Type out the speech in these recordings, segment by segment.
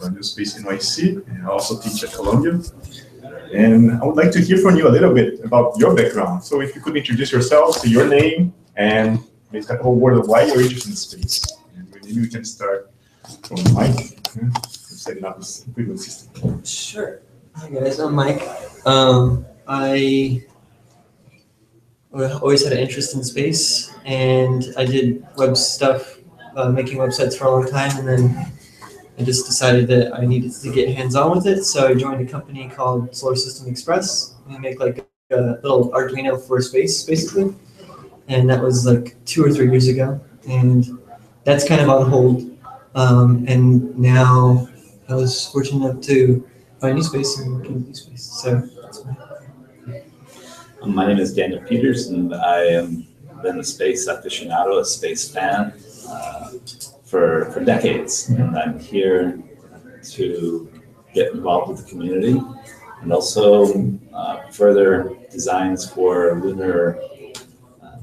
NewSpace NYC, and I also teach at Columbia. And I would like to hear from you a little bit about your background. So if you could introduce yourself, say your name, and maybe talk a word of why you're interested in space. And maybe we can start from Mike, setting up this equipment system. Sure. Hi guys, I'm Mike. I always had an interest in space, and I did web stuff, making websites for a long time, and then I just decided that I needed to get hands-on with it, so I joined a company called Solar System Express. We make like a little Arduino for space, basically, and that was like 2 or 3 years ago, and that's kind of on hold. And now I was fortunate enough to find NewSpace and work in NewSpace, so that's my name is Daniel Peters, and I am been a space aficionado, a space fan for decades. And I'm here to get involved with the community and also further designs for lunar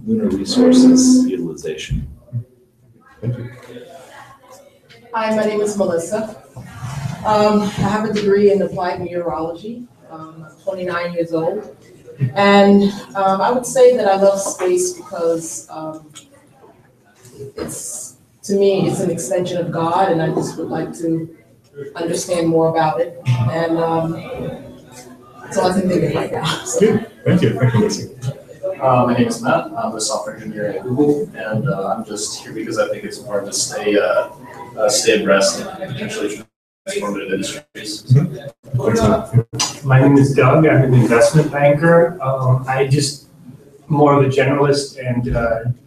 resources utilization. Thank you. Hi, my name is Melissa. I have a degree in applied meteorology. I'm 29 years old. And I would say that I love space because to me, it's an extension of God, and I just would like to understand more about it. And that's all I can think of right now. So. Thank you. Thank you, Lucy. My name is Matt. I'm a software engineer at Google, and I'm just here because I think it's important to stay abreast and potentially transformative industries. My name is Doug. I'm an investment banker. I just more of a generalist and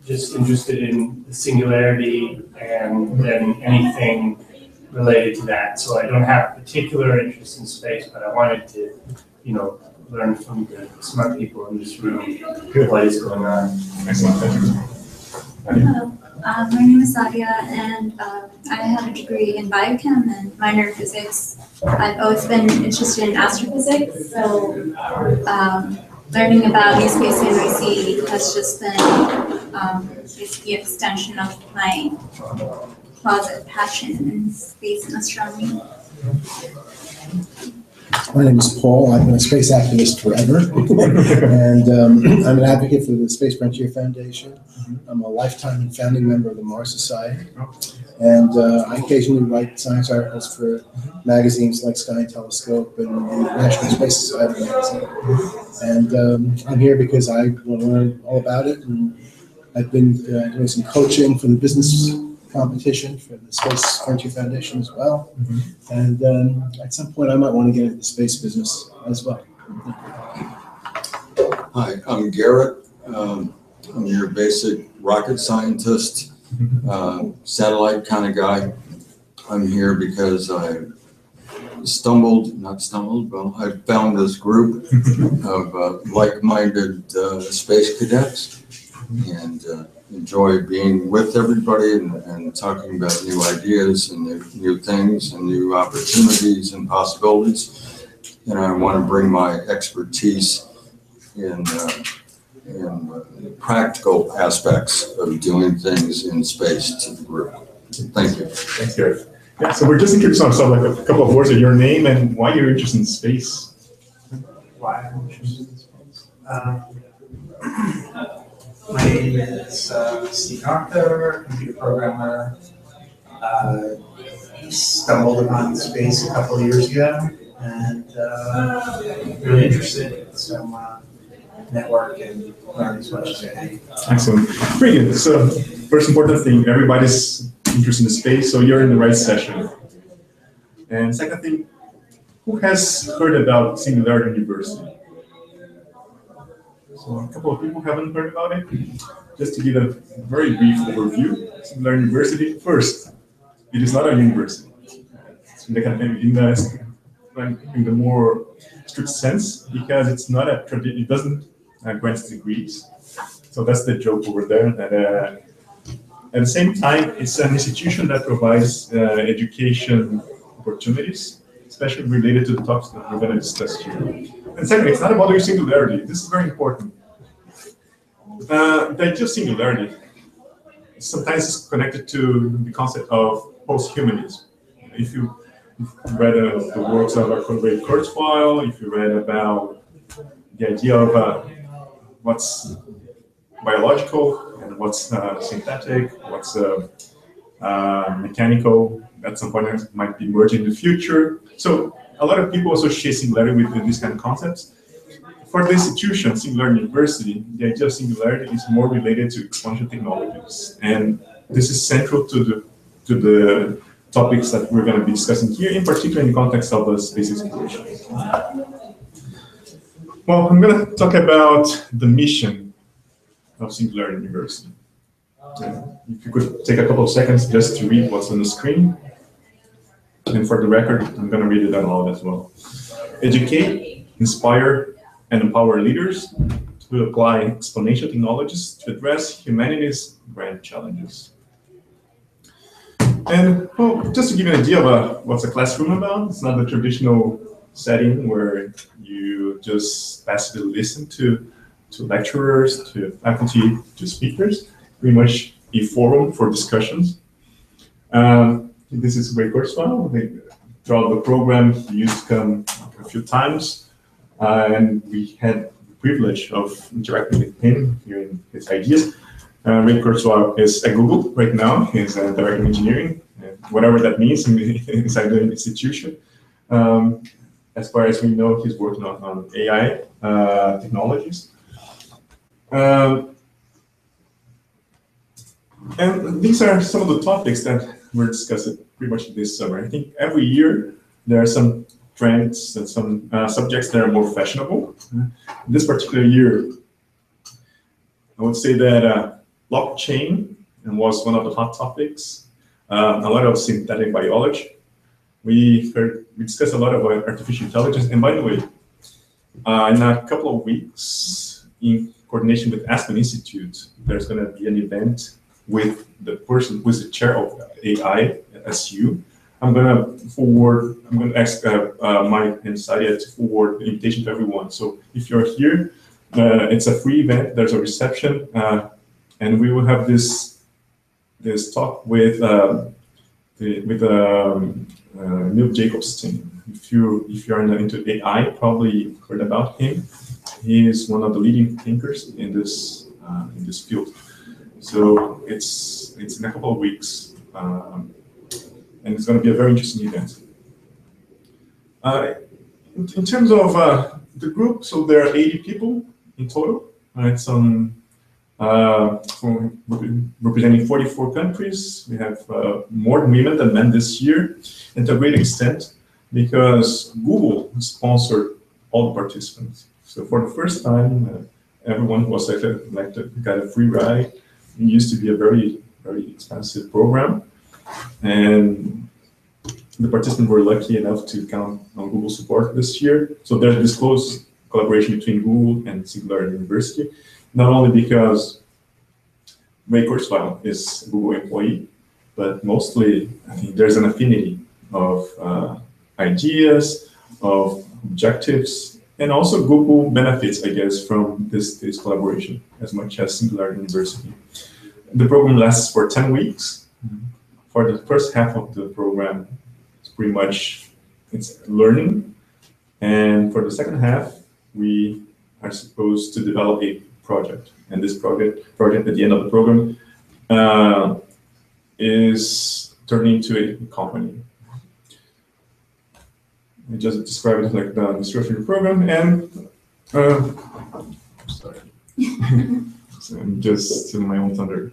just interested in the singularity and then anything related to that. So I don't have a particular interest in space, but I wanted to, learn from the smart people in this room what is going on. Excellent. Thank you. Hello, my name is Sadia, and I have a degree in biochem and minor in physics. I've always been interested in astrophysics, so learning about NewSpace NYC has just been basically an extension of my closet passion in space and astronomy. My name is Paul. I've been a space activist forever, and I'm an advocate for the Space Frontier Foundation. I'm a lifetime founding member of the Mars Society, and I occasionally write science articles for magazines like Sky and Telescope and the National Space Society magazine. And I'm here because I want to learn all about it, and I've been doing some coaching for the business competition for the Space Frontier Foundation as well. And at some point I might want to get into the space business as well. Hi, I'm Garrett. I'm your basic rocket scientist, satellite kind of guy. I'm here because I I found this group of like-minded space cadets, and enjoy being with everybody and talking about new ideas and new things and new opportunities and possibilities. And I want to bring my expertise in practical aspects of doing things in space to the group. Thank you. Thanks, Gareth. Yeah, so we're just introducing ourselves, like a couple of words of your name and why you're interested in space. Why I'm interested in space? My name is Steve Arthur, computer programmer. Stumbled upon space a couple of years ago and really interested in some network and learn as much as I can. Excellent. Very good. So first important thing, everybody's interested in space, so you're in the right session. And second thing, who has heard about Singularity University? So a couple of people haven't heard about it. Just to give a very brief overview, Singularity University, first, it is not a university. It's in the more strict sense, because it's not a tradition, it doesn't grant degrees. So that's the joke over there. That, at the same time, it's an institution that provides education opportunities, especially related to the topics that we're going to discuss here. And second, it's not about your singularity. This is very important. The idea of singularity sometimes is connected to the concept of post-humanism. If you you read the works of Ray Kurzweil, if you read about the idea of what's biological and what's synthetic, what's mechanical, at some point might be merging in the future. So a lot of people associate singularity with these kind of concepts. For the institution, Singularity University, the idea of singularity is more related to exponential technologies. And this is central to the topics that we're going to be discussing here, in particular in the context of the space exploration. Well, I'm going to talk about the mission of Singularity University. If you could take a couple of seconds just to read what's on the screen. And for the record, I'm going to read it aloud as well. Educate, inspire, and empower leaders to apply exponential technologies to address humanity's grand challenges. And well, just to give you an idea of what's a classroom about, it's not the traditional setting where you just passively listen to lecturers, to faculty, to speakers, pretty much a forum for discussions. This is Gregg Mayriniak. Throughout the program, he used to come a few times, and we had the privilege of interacting with him, hearing his ideas. Gregg Mayriniak is at Google right now. He's a director of engineering, whatever that means inside the institution. As far as we know, he's working on AI technologies. And these are some of the topics that we're discussing pretty much this summer. I think every year there are some trends and some subjects that are more fashionable. This particular year, I would say that blockchain was one of the hot topics. A lot of synthetic biology. We discussed a lot of artificial intelligence. And by the way, in a couple of weeks, in coordination with Aspen Institute, there's going to be an event with the person who is the chair of AI at SU. I'm going to ask Mike and Sadia to forward the invitation to everyone. So if you're here, it's a free event. There's a reception, and we will have this talk with Neil Jacobstein. If you're into AI, probably heard about him. He is one of the leading thinkers in this field. So it's in a couple of weeks, and it's going to be a very interesting event. In terms of the group, so there are 80 people in total. It's representing 44 countries. We have more women than men this year, and to a great extent because Google sponsored all the participants. So for the first time, everyone was elected, got a free ride. It used to be a very, very expensive program, and the participants were lucky enough to count on Google support this year. So there's this close collaboration between Google and Singularity University, not only because Ray Kurzweil is a Google employee, but mostly I think there's an affinity of ideas, of objectives, and also Google benefits, I guess, from this collaboration as much as Singularity University. The program lasts for 10 weeks. For the first half of the program, it's pretty much learning. And for the second half, we are supposed to develop a project. And this project at the end of the program is turning into a company. I just described it like the structure of the program, and sorry, so I'm just stealing my own thunder.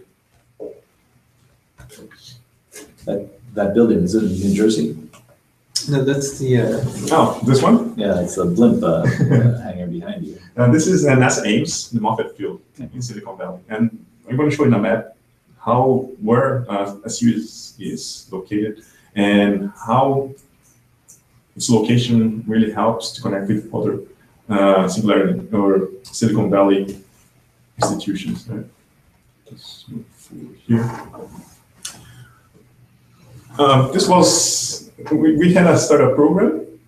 That building, is it in New Jersey? No, that's the. Oh, this one? Yeah, it's a blimp hangar behind you. This is NASA Ames, the Moffett Field in Silicon Valley, and I'm going to show you in a map where SU is located and how its location really helps to connect with other Singularity or Silicon Valley institutions. Right? Let's move forward here. We had a startup program,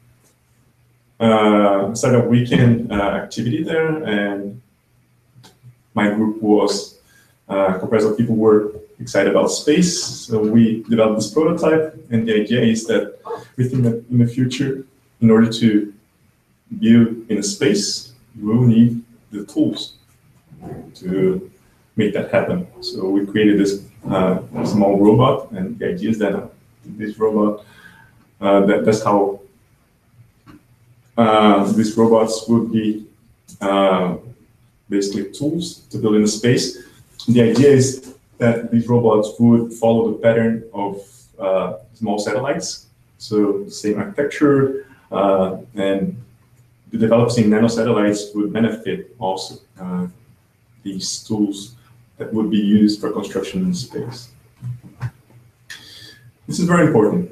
startup weekend activity there, and my group was comprised of people who were excited about space, so we developed this prototype, and the idea is that we think that in the future, in order to build in a space, we will need the tools to make that happen. So we created this small robot, and the idea is that this robot, that's how these robots would be basically tools to build in a space. The idea is that these robots would follow the pattern of small satellites, so the same architecture, and the developing nanosatellites would benefit also these tools that would be used for construction in space. This is very important,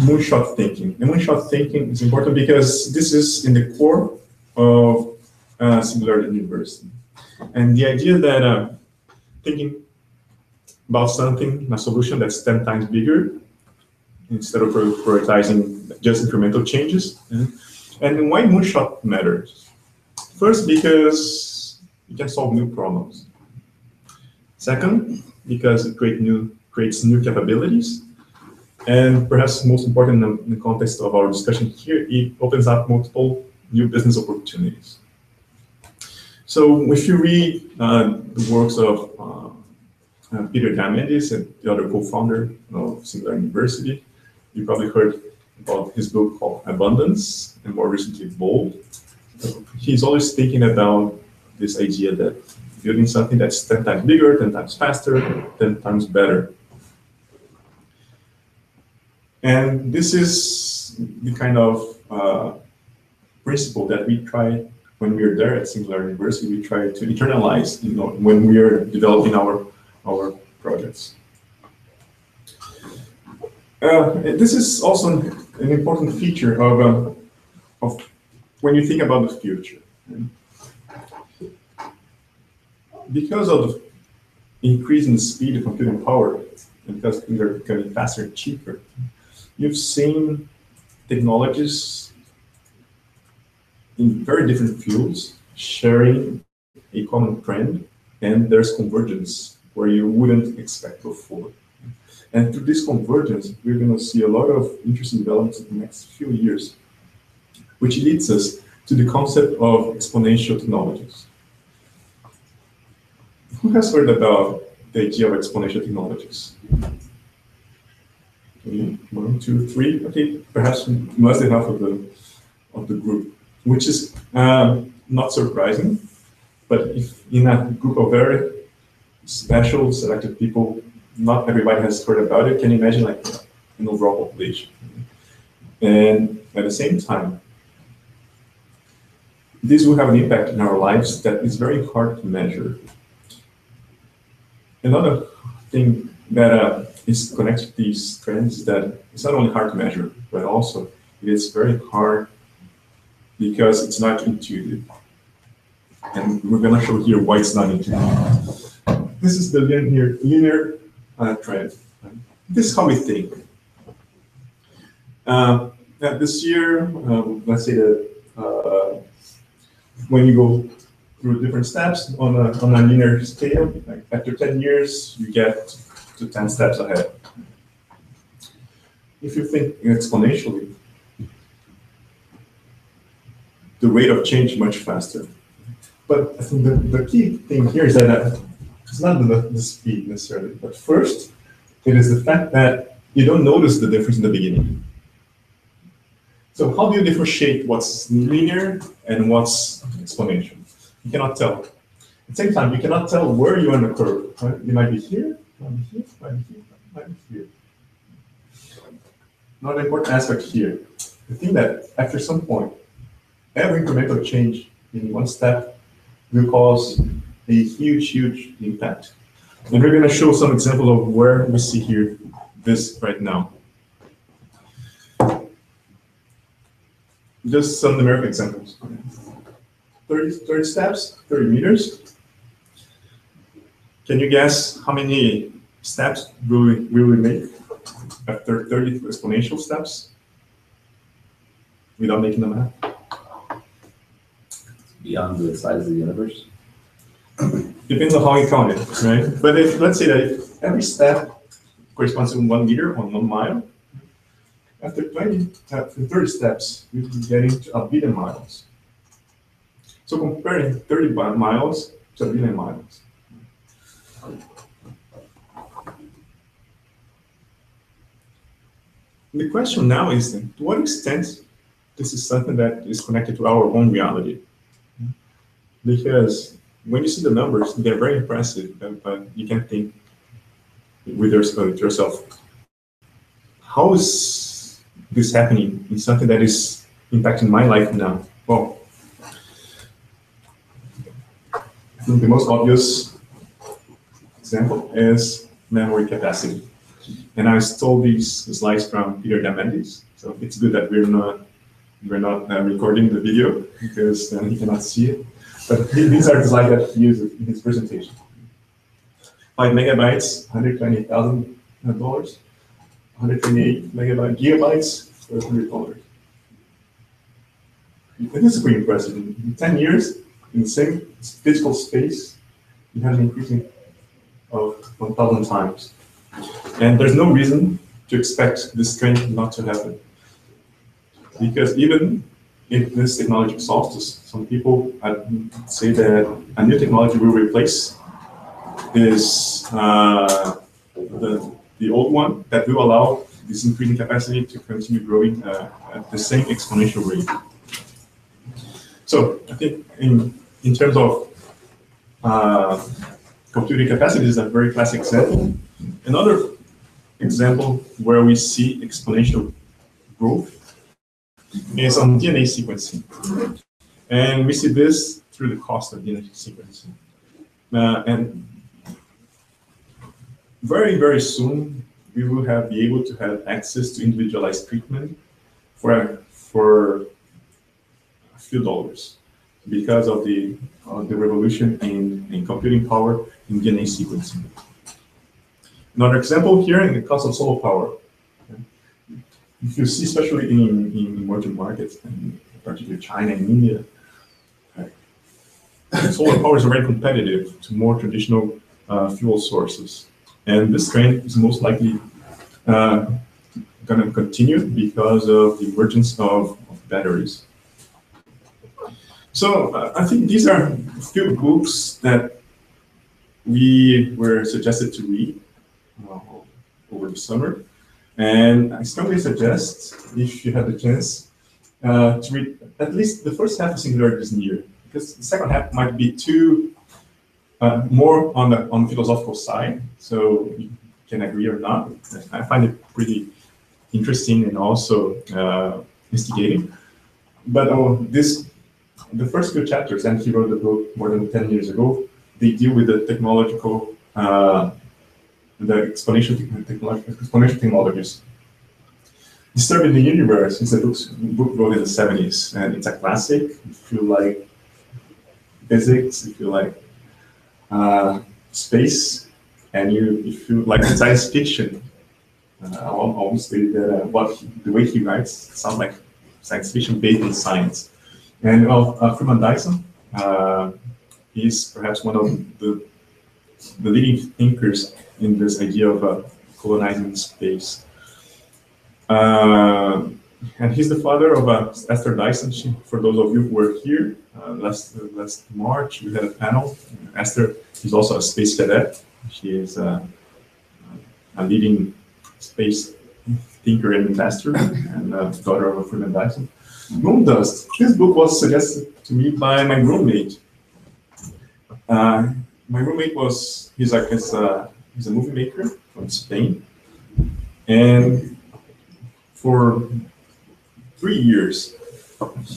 moonshot thinking. And moonshot thinking is important because this is in the core of Singularity University. And the idea that thinking about something, a solution that's 10 times bigger, instead of prioritizing just incremental changes. And why moonshot matters? First, because you can solve new problems. Second, because it creates new capabilities. And perhaps most important in the context of our discussion here, it opens up multiple new business opportunities. So if you read the works of Peter Diamandis, and the other co-founder of Singularity University, you probably heard about his book called Abundance, and more recently Bold. So he's always thinking about this idea that building something that's 10 times bigger, 10 times faster, 10 times better. And this is the kind of principle that we try when we're there at Singularity University. We try to internalize, when we are developing our projects. This is also an important feature of when you think about the future. Because of increasing the speed of computing power, and because things are becoming faster and cheaper, you've seen technologies in very different fields sharing a common trend, and there's convergence where you wouldn't expect before. And through this convergence, we're going to see a lot of interesting developments in the next few years, which leads us to the concept of exponential technologies. Who has heard about the idea of exponential technologies? Okay, 1, 2, 3. Okay, perhaps less than half of the group, which is not surprising. But if in a group of very special selected people, not everybody has heard about it, can you imagine like an overall population? And at the same time, this will have an impact in our lives that is very hard to measure. Another thing that is connected to these trends is that it's not only hard to measure, but also it is very hard because it's not intuitive. And we're going to show here why it's not intuitive. This is the linear trend. This is how we think. This year, let's say that when you go through different steps on a linear scale, like after 10 years, you get to 10 steps ahead. If you think exponentially, the rate of change is much faster. But I think the key thing here is that it's not the speed necessarily, but first, it is the fact that you don't notice the difference in the beginning. So how do you differentiate what's linear and what's exponential? You cannot tell. At the same time, you cannot tell where you are on the curve. Right? You might be here, might be here, might be here, might be here. Another important aspect here, the thing that after some point, every incremental change in one step will cause a huge, huge impact. And we're going to show some example of where we see here this right now. Just some numeric examples. 30 steps, 30 meters. Can you guess how many steps will we make after 30 exponential steps without making the math? Beyond the size of the universe? Depends on how you count it, right? But let's say that every step corresponds to 1 meter on 1 mile. After 30 steps, we'll be getting to 1 billion miles. So comparing 30 miles to 1 billion miles. The question now is, to what extent this is something that is connected to our own reality? Because when you see the numbers, they're very impressive, but you can think with yourself, how is this happening in something that is impacting my life now? Well, I think the most obvious example is memory capacity. And I stole these slides from Peter Diamandis, so it's good that we're not recording the video because then he cannot see it. But these are the slides that he used in his presentation. 5 megabytes, $120,000. 128 gigabytes for $100. This is pretty impressive. In 10 years, in the same physical space, you have an increasing of 1,000 times. And there's no reason to expect this trend not to happen. Because even if this technology solves this, some people say that a new technology will replace this, the old one that will allow this increasing capacity to continue growing at the same exponential rate. So I think in terms of computing capacity is a very classic example. Another example where we see exponential growth is on DNA sequencing. And we see this through the cost of DNA sequencing. And very, very soon, we will be able to have access to individualized treatment for a few dollars because of the revolution in computing power in DNA sequencing. Another example here in the cost of solar power. If you see, especially in emerging markets, and particularly China and India, solar power is very competitive to more traditional fuel sources. And this trend is most likely going to continue because of the emergence of batteries. So I think these are a few books that we were suggested to read over the summer. And I strongly suggest, if you have the chance, to read at least the first half of Singularity this year, because the second half might be too more on the philosophical side, so you can agree or not. I find it pretty interesting and also instigating. But the first two chapters, and he wrote the book more than 10 years ago, they deal with the technological, the exponential technologies. Disturbing the Universe is a book wrote in the 70s, and it's a classic. If you like physics, if you like space, and if you like science fiction, I almost say that the way he writes sounds like science fiction based in science. And Freeman Dyson, he's perhaps one of the leading thinkers in this idea of colonizing space. And he's the father of Esther Dyson. For those of you who were here last March, we had a panel. Esther is also a space cadet. She is a leading space thinker and investor, and daughter of Freeman Dyson. Moondust. This book was suggested to me by my roommate. My roommate he's a movie maker from Spain, and for 3 years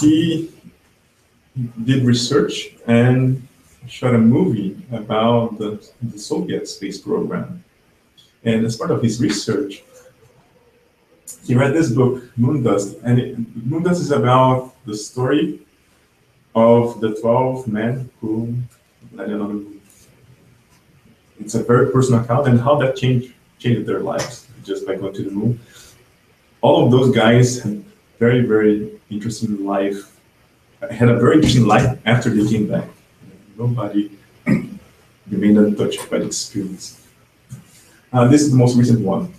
he did research and shot a movie about the Soviet space program. And as part of his research, he read this book, Moondust, and Moondust is about the story of the 12 men who landed on the moon. It's a very personal account, and how that changed their lives just by going to the moon. All of those guys had very, very interesting life. Had a very interesting life after they came back. Nobody remained untouched by the experience. This is the most recent one,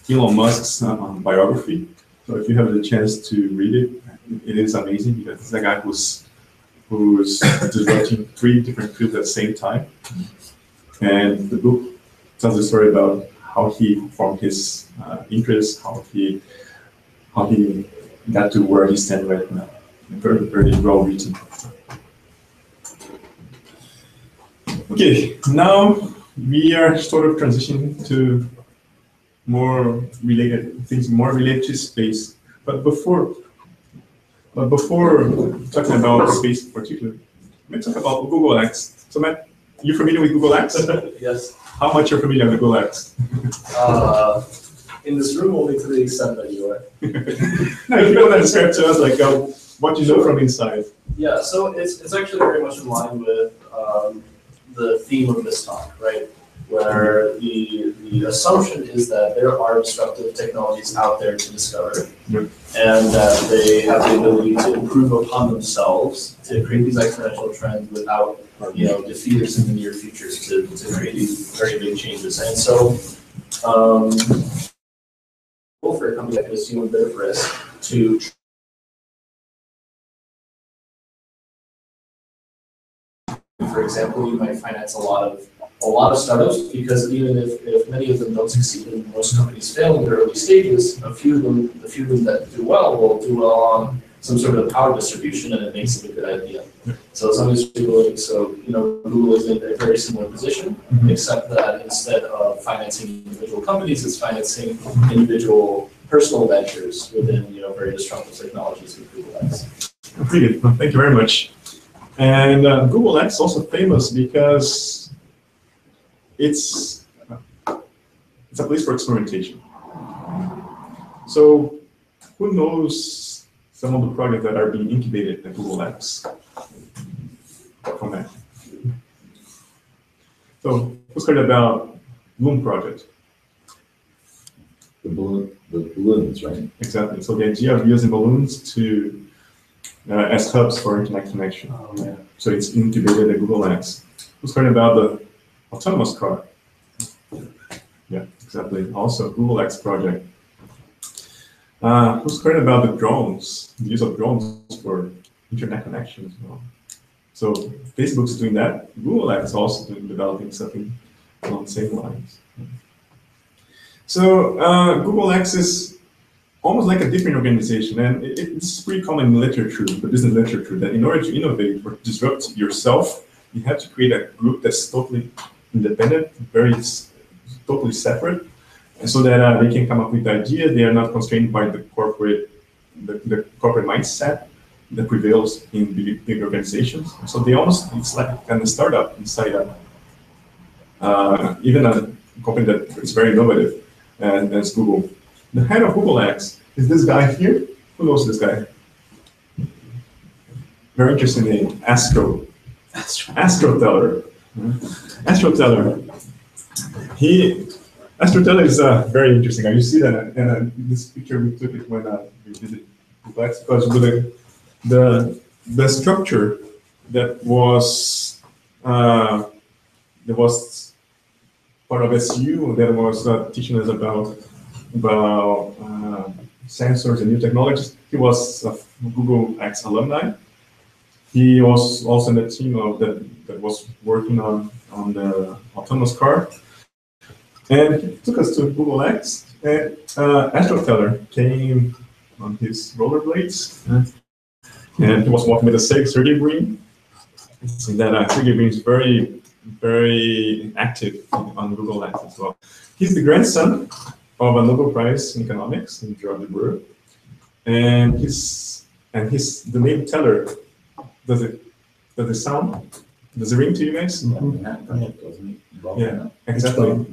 Elon Musk's biography. So if you have the chance to read it, it is amazing because it's a guy who's disrupting 3 different fields at the same time. And the book tells a story about how he formed his interests, how he got to where he stands right now. Very, very well written. Okay, now we are sort of transitioning to more related things, more related to space. But before talking about space in particular, let's talk about Google X. So Matt, you familiar with Google X? Yes. How much you're familiar with Google X? In this room, only to the extent that you are. Now, if you want to describe to us like what you know from inside. Yeah, so it's actually very much in line with the theme of this talk, right? Where the assumption is that there are disruptive technologies out there to discover, and that they have the ability to improve upon themselves to create these exponential trends without, defeat us in the near future to create these very big changes. And so, for a company that can assume a bit of risk to for example, you might finance a lot of startups because even if many of them don't succeed and most companies fail in their early stages, a few of them that do well will do well on some sort of power distribution, and it makes it a good idea. So as long as you're willing, Google is in a very similar position, except that instead of financing individual companies, it's financing individual personal ventures within very disruptive technologies with Google X. Pretty good. Well, thank you very much. And Google X is also famous because it's a place for experimentation. So who knows some of the projects that are being incubated at Google X? From that. So who's heard about Bloom project? The balloons, right? Exactly. So the idea of using balloons to as hubs for internet connection. Oh, yeah. So it's incubated at Google X. Who's heard about the autonomous car? Yeah, exactly. Also, Google X project. Who's heard about the drones? The use of drones for internet connection as well. So Facebook's doing that. Google X is also developing something along the same lines. So Google X is almost like a different organization, and it's pretty common in literature, the business literature, that in order to innovate or disrupt yourself, you have to create a group that's totally independent, totally separate, and so that they can come up with the idea. They are not constrained by the corporate mindset that prevails in big organizations. So they it's like kind of startup inside even a company that is very innovative, and as Google. The head of Google X is this guy here. Who knows this guy? Very interesting name, Astro Teller. Astro Teller. Astro Teller is very interesting. You see that in this picture we took it when we visited Google X, because with the structure that was part of SU that was teaching us about sensors and new technologies. He was a Google X alumni. He was also in the team that was working on the autonomous car. And he took us to Google X, and Astro Teller came on his rollerblades, and he was walking with a Sergey Brin. So that Sergey Brin is very, very active on Google X as well. He's the grandson of a Nobel Prize in economics, in George Burr, and the name Teller. Does it sound? Does it ring to you guys? Yeah, exactly.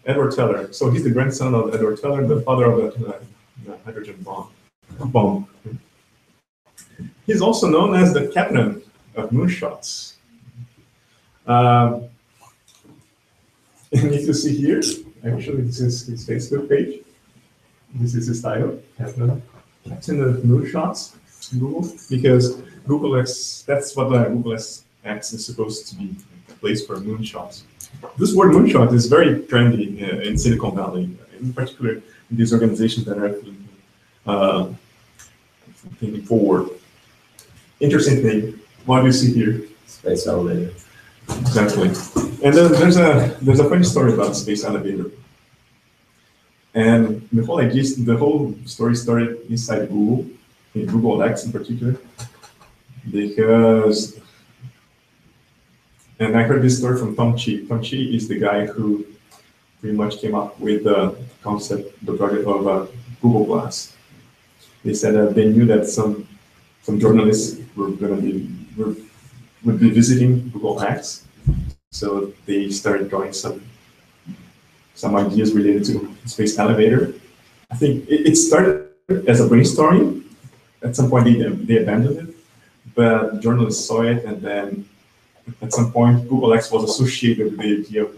Edward Teller. So he's the grandson of Edward Teller, the father of the hydrogen bomb. He's also known as the captain of moonshots. And if you see here, actually, this is his Facebook page. This is his title, Captain of Moonshots, Google, because Google X, that's what Google X is supposed to be, a place for moonshots. This word moonshot is very trendy in Silicon Valley, in particular in these organizations that are thinking forward. Interesting thing. What do you see here? Space elevator. Exactly. And then there's a funny story about the space elevator. And the whole idea, the whole story started inside Google, in Google X in particular, because, and I heard this story from Tom Chi. Tom Chi is the guy who pretty much came up with the concept, the project of Google Glass. They said that they knew that some journalists would be visiting Google X, so they started drawing some ideas related to space elevator. I think it started as a brainstorming. At some point they abandoned it, but journalists saw it, and then at some point Google X was associated with the idea of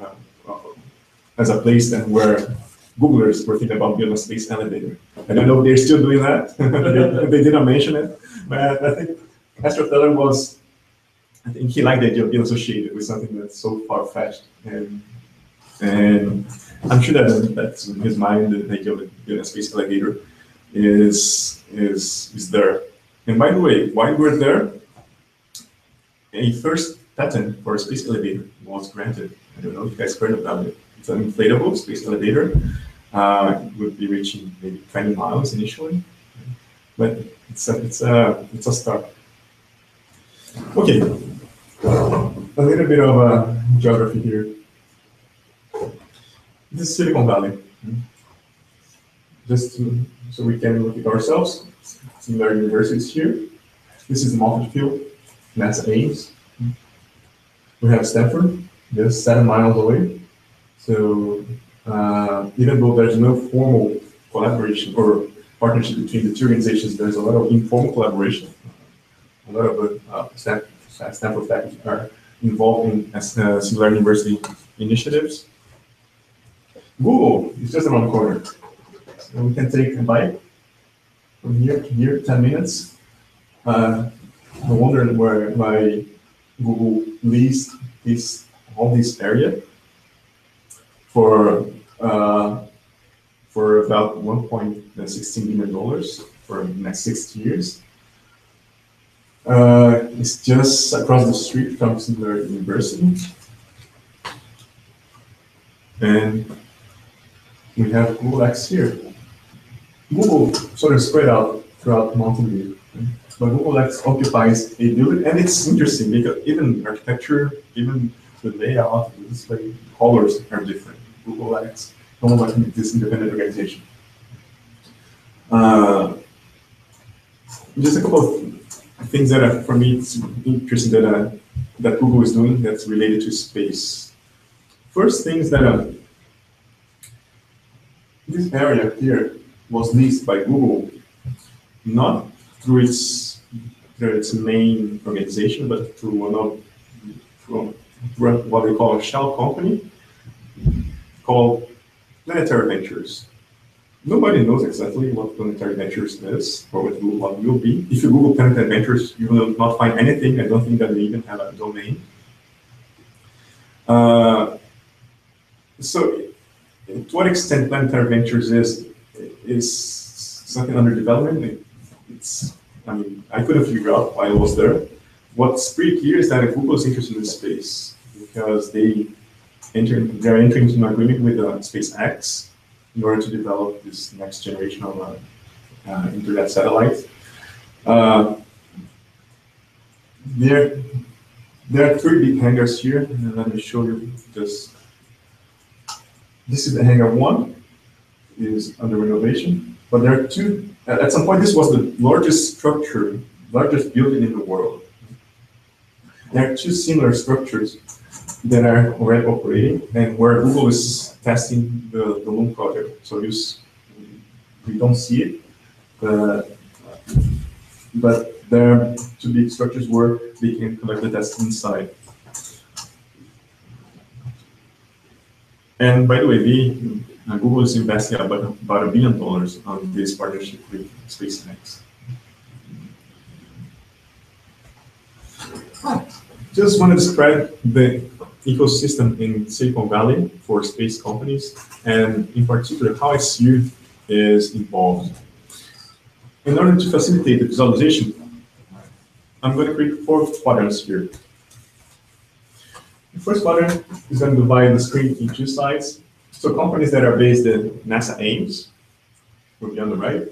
as a place then where Googlers were thinking about building a space elevator. I don't know if they're still doing that. they didn't mention it, but I think Astro Teller was, I think he liked the idea of being associated with something that's so far-fetched, and I'm sure that's in his mind, the idea of building a space elevator is there. And by the way, while we're there, a first patent for a space elevator was granted. I don't know if you guys heard about it. It's an inflatable space elevator. It would be reaching maybe 20 miles initially, but it's a start. Okay, a little bit of geography here. This is Silicon Valley. Just so we can look at ourselves. Singularity University is here. This is the Moffett Field, NASA Ames. We have Stanford, just 7 miles away. So even though there's no formal collaboration or partnership between the two organizations, there's a lot of informal collaboration. A lot of Stanford faculty are involved in Singularity University initiatives. Google is just around the corner. So we can take a bike from here to here, 10 minutes. I wonder why Google leased all this area for about $1.16 billion for the next 60 years. It's just across the street from Singularity University. And we have Google X here. Google sort of spread out throughout Mountain View, but Google X occupies a building, and it's interesting because even architecture, even the layout, the display, colors are different. Google X, almost like this independent organization. Just a couple of things that are, for me, it's interesting that Google is doing that's related to space. First things that this area here was leased by Google, not through its main organization, but through what they call a shell company called Planetary Ventures. Nobody knows exactly what Planetary Ventures is or what will be. If you Google Planetary Ventures, you will not find anything. I don't think that they even have a domain. So, to what extent Planetary Ventures is something under development? I mean, I couldn't figure out why it was there. What's pretty clear is that Google is interested in space because they're entering into an agreement with SpaceX in order to develop this next generation of internet satellite. There are 3 big hangars here, and let me show you this. This is the hangar 1. It is under renovation, but there are 2. At some point, this was the largest building in the world. There are 2 similar structures that are already operating, and where Google is testing the Loon project. So we don't see it, but there are 2 big structures where they can conduct the tests inside. And by the way, Google is investing about $1 billion on this partnership with SpaceX. Just want to describe the ecosystem in Silicon Valley for space companies, and in particular how SU is involved. In order to facilitate the visualization, I'm going to create 4 quadrants here. The first quadrant is going to divide the screen in 2 sides. So companies that are based in NASA Ames will be on the right.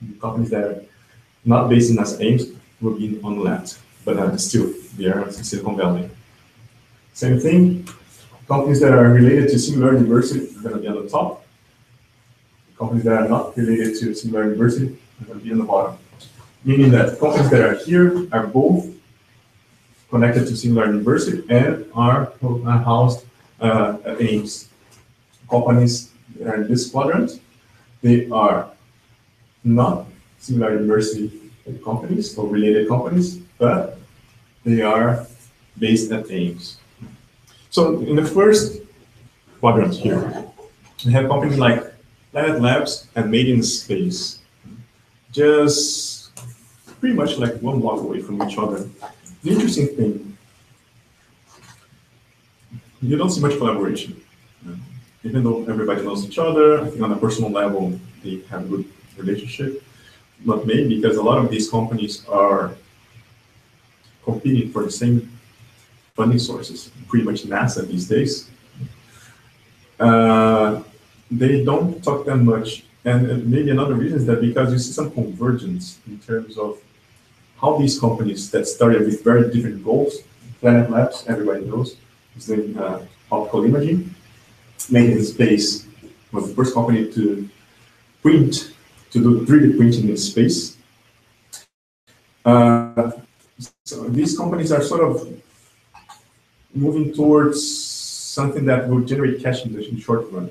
The companies that are not based in NASA Ames will be on the left, but still they are in Silicon Valley. Same thing, companies that are related to Singularity University are going to be on the top. Companies that are not related to Singularity University are going to be on the bottom. Meaning that companies that are here are both connected to Singularity University and are housed at Ames. Companies that are in this quadrant, they are not Singularity University companies or related companies, but they are based at Ames. So in the first quadrant here, we have companies like Planet Labs and Made in Space, just pretty much like 1 block away from each other. The interesting thing, you don't see much collaboration. Even though everybody knows each other, I think on a personal level, they have a good relationship. But maybe because a lot of these companies are competing for the same funding sources, pretty much NASA these days. They don't talk that much. And maybe another reason is that because you see some convergence in terms of how these companies that started with very different goals, Planet Labs, everybody knows, is doing optical imaging. Made in Space was the first company to do 3D printing in space. So these companies are sort of moving towards something that will generate cash in the short run.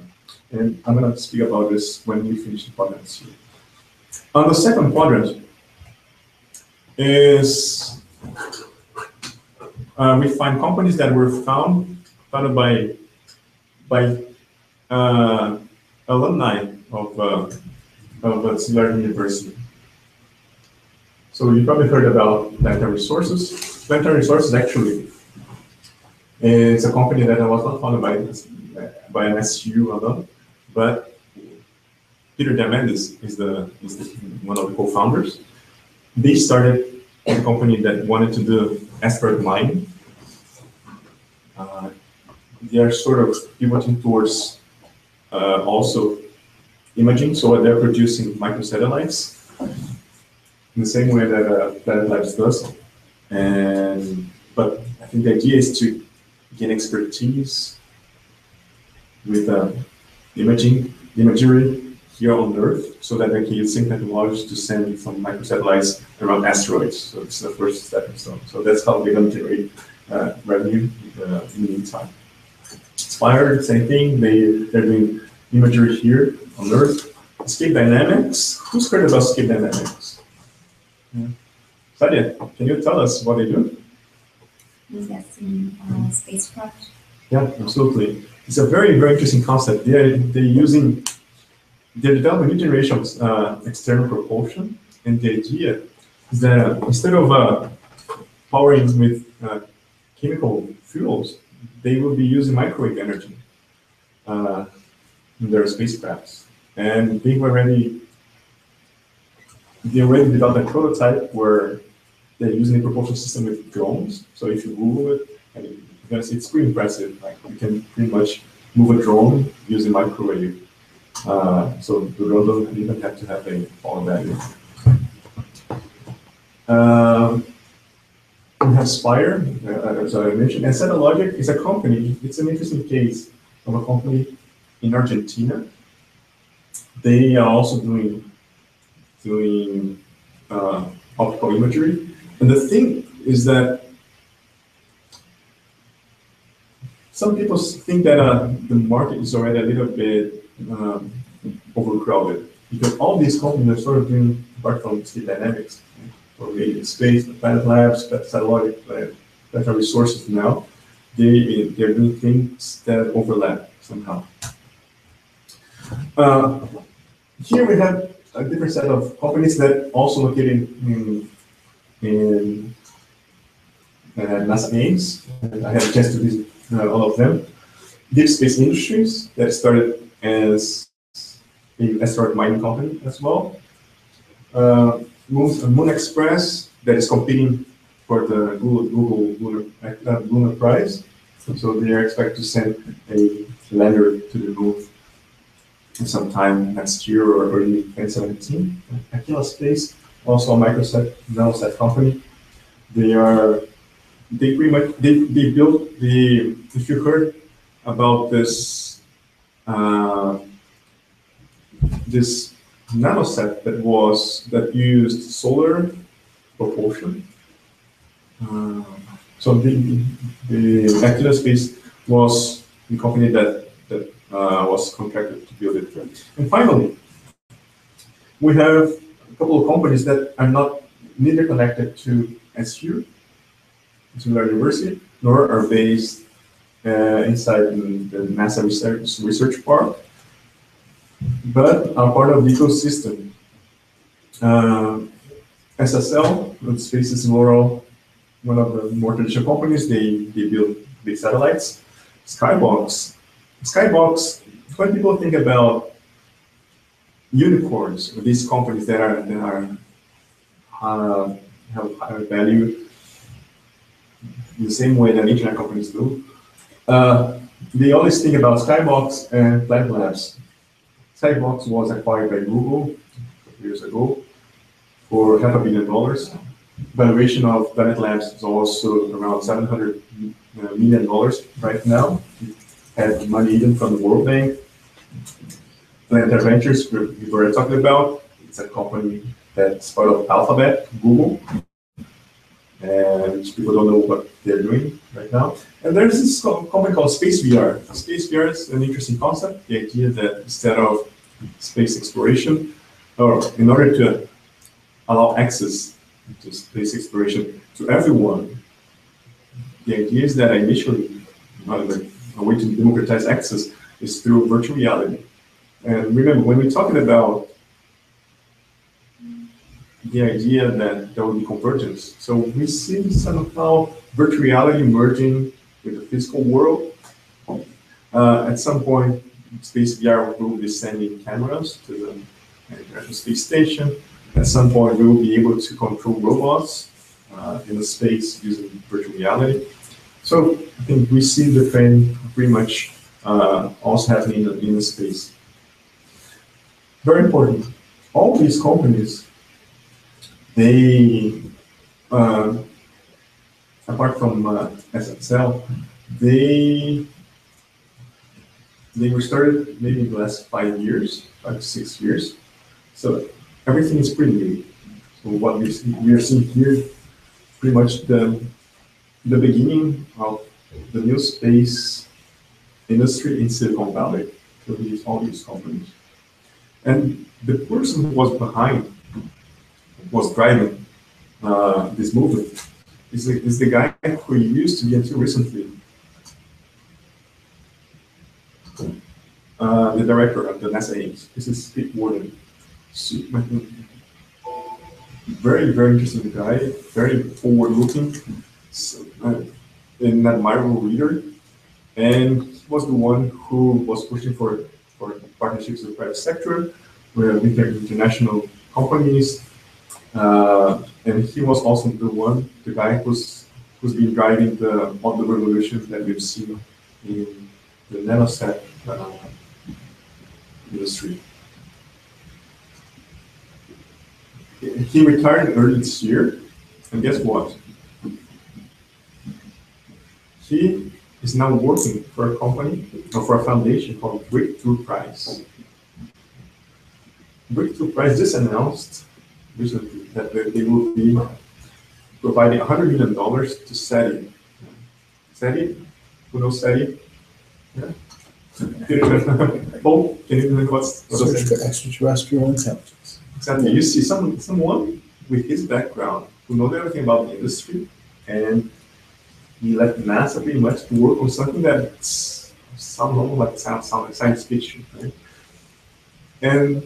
And I'm going to speak about this when we finish the quadrants here. On the second quadrant is we find companies that were founded by alumni of Singularity University. So you probably heard about Planetary Resources. Planetary Resources actually is a company that was not founded by an SU alum, but Peter Diamandis is one of the co-founders. They started a company that wanted to do asteroid mining. They are sort of pivoting towards also imaging, so they're producing microsatellites in the same way that Planet Labs does. But I think the idea is to gain expertise with imagery here on Earth, so that they can use same technology to send some microsatellites around asteroids. So this is the first stepping stone. So that's how they're going to generate revenue in the meantime. Inspired, same thing. They're doing imagery here on Earth. Escape Dynamics. Who's heard about Escape Dynamics? Yeah. Sadia, can you tell us what they do? Investing spacecraft. Yeah, absolutely. It's a very, very interesting concept. They're developing new generation of external propulsion, and the idea is that instead of powering with chemical fuels, they will be using microwave energy in their spacecrafts. And they already developed a prototype where they're using a propulsion system with drones. So if you Google it, you're gonna see it's pretty impressive. Like you can pretty much move a drone using microwave. So the drone doesn't even have to have a power battery. We have Spire, as I mentioned, and Satellogic is a company. It's an interesting case of a company in Argentina. They are also doing optical imagery. And the thing is that some people think that the market is already a little bit overcrowded, because all these companies are sort of doing, apart from Escape Dynamics, for Made Space, Planet Labs, Satellite, Planetary Resources now, they're doing things that overlap somehow. Here we have a different set of companies that also located in NASA Ames. I had a chance to all of them. Deep Space Industries, that started as an asteroid mining company as well. Moon Express, that is competing for the Google Lunar Prize. So they are expected to send a lander to the moon sometime next year or early 2017. Aquila Space, also a Microsoft nanosat company. They pretty much built the, if you heard about this this nanosat that used solar propulsion. So the Aquila Space was the company that was contracted to build it. And finally, we have a couple of companies that are neither connected to SU, Singularity University, nor are based inside the NASA Research Park, but are part of the ecosystem. SSL, Spaces Laurel, one of the more traditional companies, they build big satellites. Skybox, when people think about unicorns, or these companies that have higher value in the same way that internet companies do, they always think about Skybox and Planet Labs. Skybox was acquired by Google a couple years ago for $500 million. Valuation of Planet Labs is also around $700 million right now. It had money even from the World Bank. Planetary Ventures, we've already talked about. It's a company that's part of Alphabet, Google, and people don't know what they're doing right now. And there's this company called Space VR. Space VR is an interesting concept. The idea that instead of space exploration, or in order to allow access to space exploration to everyone, the idea is that initially, a way to democratize access is through virtual reality. And remember, when we're talking about the idea that there will be convergence, so we see somehow virtual reality merging with the physical world. At some point, Space VR will be sending cameras to the International Space Station. At some point, we will be able to control robots in the space using virtual reality. So I think we see the trend pretty much also happening in the space. Very important. All these companies, they, apart from SSL, they were started maybe in the last 5 years, 5 to 6 years. So everything is pretty new. So what we are seeing here, pretty much the beginning of the new space industry in Silicon Valley, to all these companies. And the person who was driving this movement is the guy who used to be until recently the director of the NASA Ames. This is Pete Worden. Very, very interesting guy, very forward-looking, an admirable leader, and he was the one who was pushing for partnerships with the private sector, with international companies, and he was also the guy who's been driving all the revolutions that we've seen in the nanosat industry. He retired early this year, and guess what? He is now working for a company, or for a foundation called Breakthrough Prize. Breakthrough Prize just announced recently that they will be providing $100 million to SETI. SETI? Who knows SETI? Yeah? Paul, can you tell me what's Search for extraterrestrial intelligence. Exactly. You see someone with his background who knows everything about the industry, and he left NASA pretty much to work on something that sounds like science fiction, right? And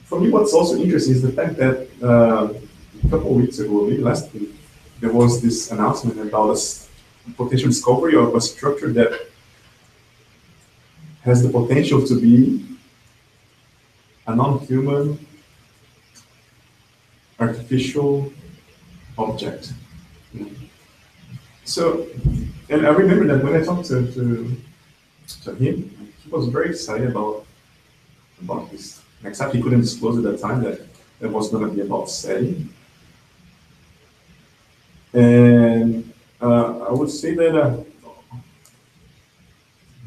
for me, what's also interesting is the fact that a couple of weeks ago, maybe last week, there was this announcement about potential discovery of a structure that has the potential to be a non-human artificial object. So, and I remember that when I talked to him, he was very excited about this. Except he couldn't disclose at that time that it was going to be about SETI. And I would say that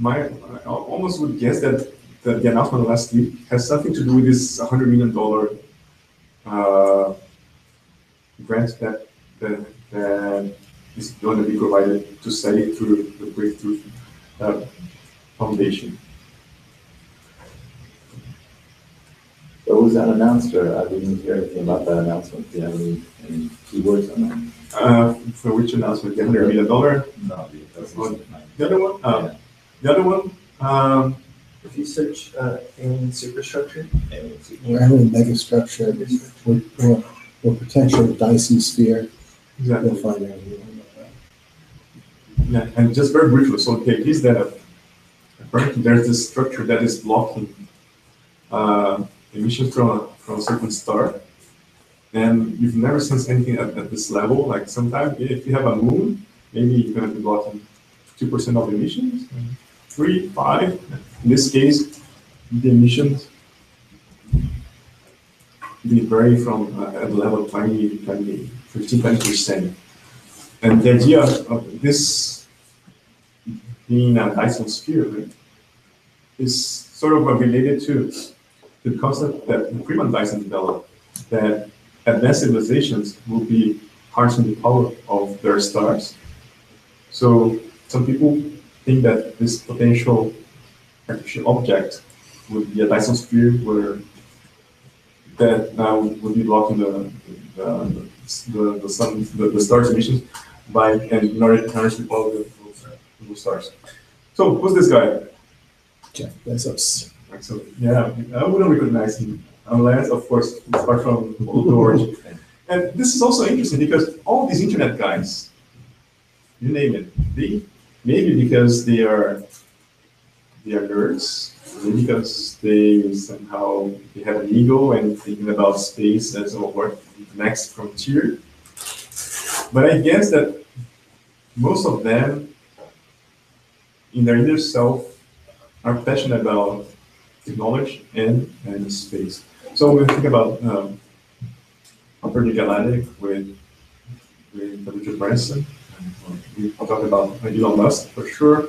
I almost would guess that the announcement last week has something to do with this $100 million grant that is going to be provided to SETI through the Breakthrough Foundation. What was that announced, or I didn't hear anything about that announcement? Do you have any keywords on that? For which announcement? The $100 million? No, the other one? Yeah. The other one? If you search alien superstructure, We're having a megastructure or potential Dyson Sphere. Exactly. We'll find out more about that. Yeah, and just very briefly, so the idea is that apparently there's this structure that is blocking emissions from a certain star, and you've never seen anything at this level. Like sometimes, if you have a moon, maybe you're going to be blocking 2% of emissions, 3, 5. In this case, the emissions they vary from at level 20, 15, 20%. And the idea of this being a Dyson Sphere, right, is sort of related to the concept that Freeman Dyson developed, that advanced civilizations will be harnessing the power of their stars. So some people think that this potential artificial object would be a Dyson Sphere where that would be blocking the sun, the stars' emissions in order to harness the power of those stars. So who's this guy? Jeff Bezos. So yeah, I wouldn't recognize him unless, of course, apart from Old George. And this is also interesting because all these internet guys, you name it, maybe because they are nerds, maybe because they somehow have an ego and thinking about space as the next frontier. But I guess that most of them, in their inner self, are passionate about technology and space. So when we think about Upper New Galactic with Richard Branson, we talk about Elon Musk for sure.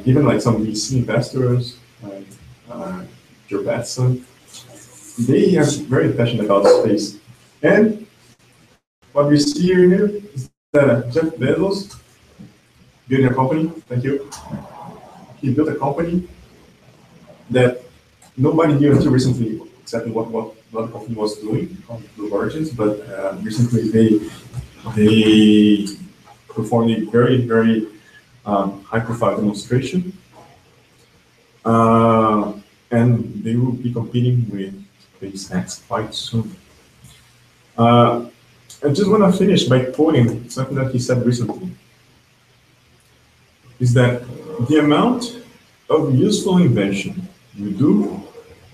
Even like some VC investors, like Joe Batson, they are very passionate about space. And what we see here is that Jeff Bezos built a company. Thank you. He built a company that nobody knew until recently exactly what the company was doing on Blue Origins, but recently they performed a very, very high-profile demonstration, and they will be competing with SpaceX quite soon. I just want to finish by quoting something that he said recently, is that the amount of useful invention you do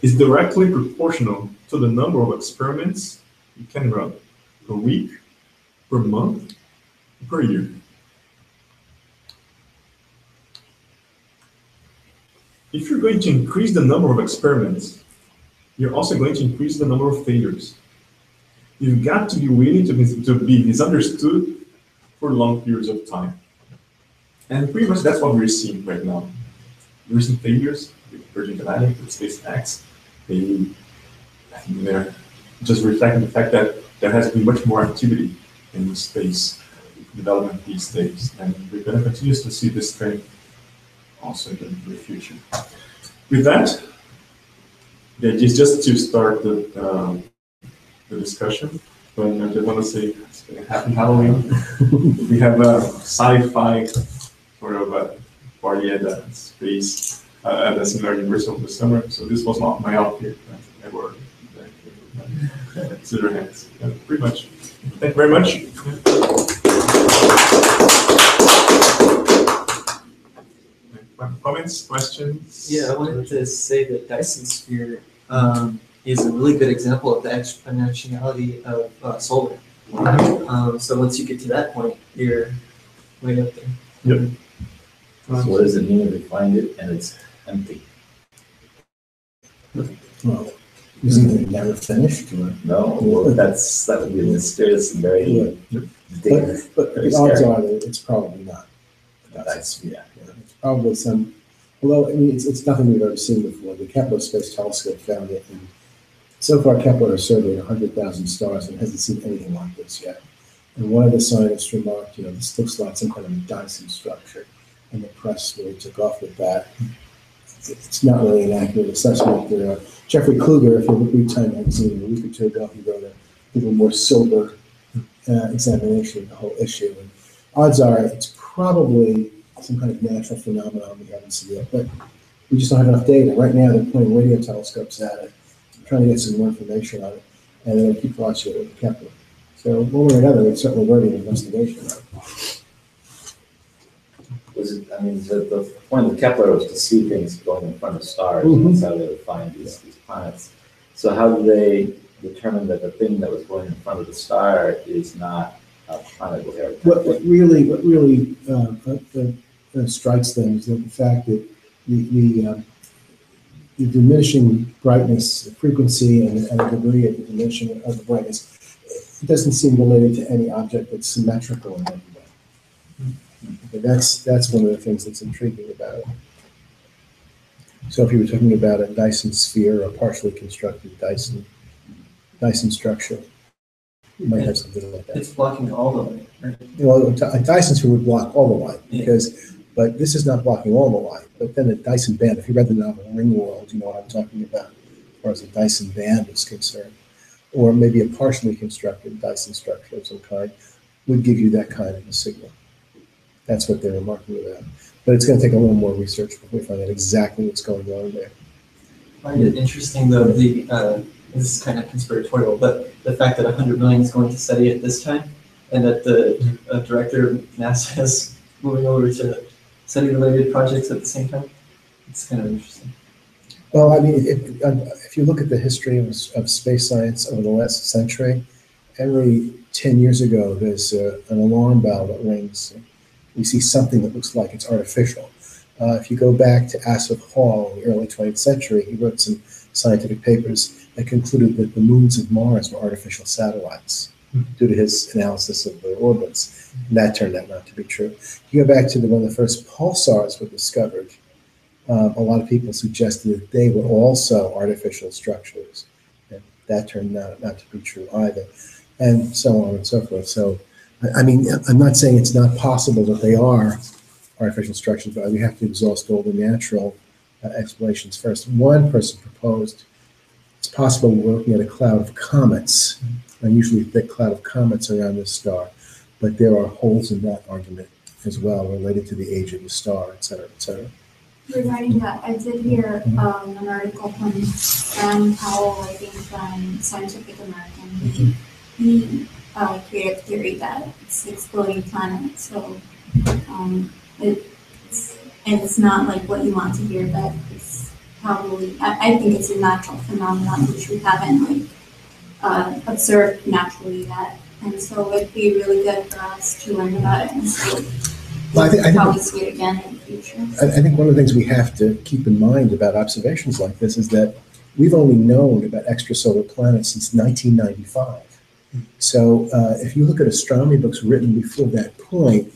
is directly proportional to the number of experiments you can run per week, per month, per year. If you're going to increase the number of experiments, you're also going to increase the number of failures. You've got to be willing to be misunderstood for long periods of time. And pretty much that's what we're seeing right now. Recent failures with Virgin Galactic, with SpaceX, they're just reflecting the fact that there has been much more activity in space development these days. And we're going to continue to see this trend also in the future. With that, the idea is just to start the discussion. But I just want to say happy Halloween. We have a sci-fi sort of a party at the space at the Singularity University over the summer. So this was not my outfit. I wore scissor hands. Yeah, pretty much. Thank you very much. comments, questions? Yeah, I wanted to say that Dyson Sphere is a really good example of the exponentiality of solar. So once you get to that point, you're way up there. Yep. So what does it mean if we find it and it's empty? Well, isn't it never finished? No, well, that would be mysterious and very dangerous. But very the odds scary. are that it's probably not. Yeah. It's probably some, although, I mean, it's nothing we've ever seen before. The Kepler Space Telescope found it, and so far Kepler has surveyed 100,000 stars and hasn't seen anything like this yet. And one of the scientists remarked, this looks like some kind of a Dyson structure, and the press really took off with that. It's not really an accurate assessment. Jeffrey Kluger, if you read Time magazine a week or two ago, he wrote a little more sober examination of the whole issue. And odds are it's probably some kind of natural phenomenon we haven't seen yet, but we just don't have enough data. Right now, they're pointing radio telescopes at it, trying to get some more information on it, and then keep watching it with Kepler. So one way or another, it's certainly worthy of investigation. The point of Kepler was to see things going in front of stars, Mhm. and that's how they would find these planets. So how do they determine that the thing that was going in front of the star is not a planet with air? What really strikes them is that the fact that the diminishing brightness, the frequency, and the degree of the diminishing of the brightness, it doesn't seem related to any object that's symmetrical in any way. Okay, that's one of the things that's intriguing about it. So if you were talking about a Dyson sphere, a partially constructed Dyson structure, you might have something like that. It's blocking all the light, right? Well, a Dyson sphere would block all the light but this is not blocking all the light. But then a Dyson band, if you read the novel Ringworld, you know what I'm talking about as far as a Dyson band is concerned. Or maybe a partially constructed Dyson structure of some kind would give you that kind of a signal. That's what they're remarking about. But it's going to take a little more research before we find out exactly what's going on there. I find it interesting, though, this is kind of conspiratorial, but the fact that 100 million is going to study it this time, and that the director of NASA is moving over to study related projects at the same time, it's kind of interesting. Well, I mean, if you look at the history of space science over the last century, every 10 years ago, there's an alarm bell that rings. We see something that looks like it's artificial. If you go back to Asaph Hall in the early 20th century, he wrote some scientific papers that concluded that the moons of Mars were artificial satellites due to his analysis of their orbits. And that turned out not to be true. You go back to when the first pulsars were discovered, a lot of people suggested that they were also artificial structures. And that turned out not to be true either. And so on and so forth. So, I mean, I'm not saying it's not possible that they are artificial structures, but we have to exhaust all the natural explanations first. One person proposed it's possible we're looking at a cloud of comets, an unusually thick cloud of comets around this star, but there are holes in that argument as well related to the age of the star, et cetera, et cetera. Regarding that, I did hear an article from Sam Powell, I think from Scientific American. He created a theory that it's exploding planet, so it's not like what you want to hear, that it's probably, I think it's a natural phenomenon which we haven't observed naturally yet, and so it'd be really good for us to learn about it, and so I think probably see it again in the future. I think one of the things we have to keep in mind about observations like this is that we've only known about extrasolar planets since 1995. So if you look at astronomy books written before that point,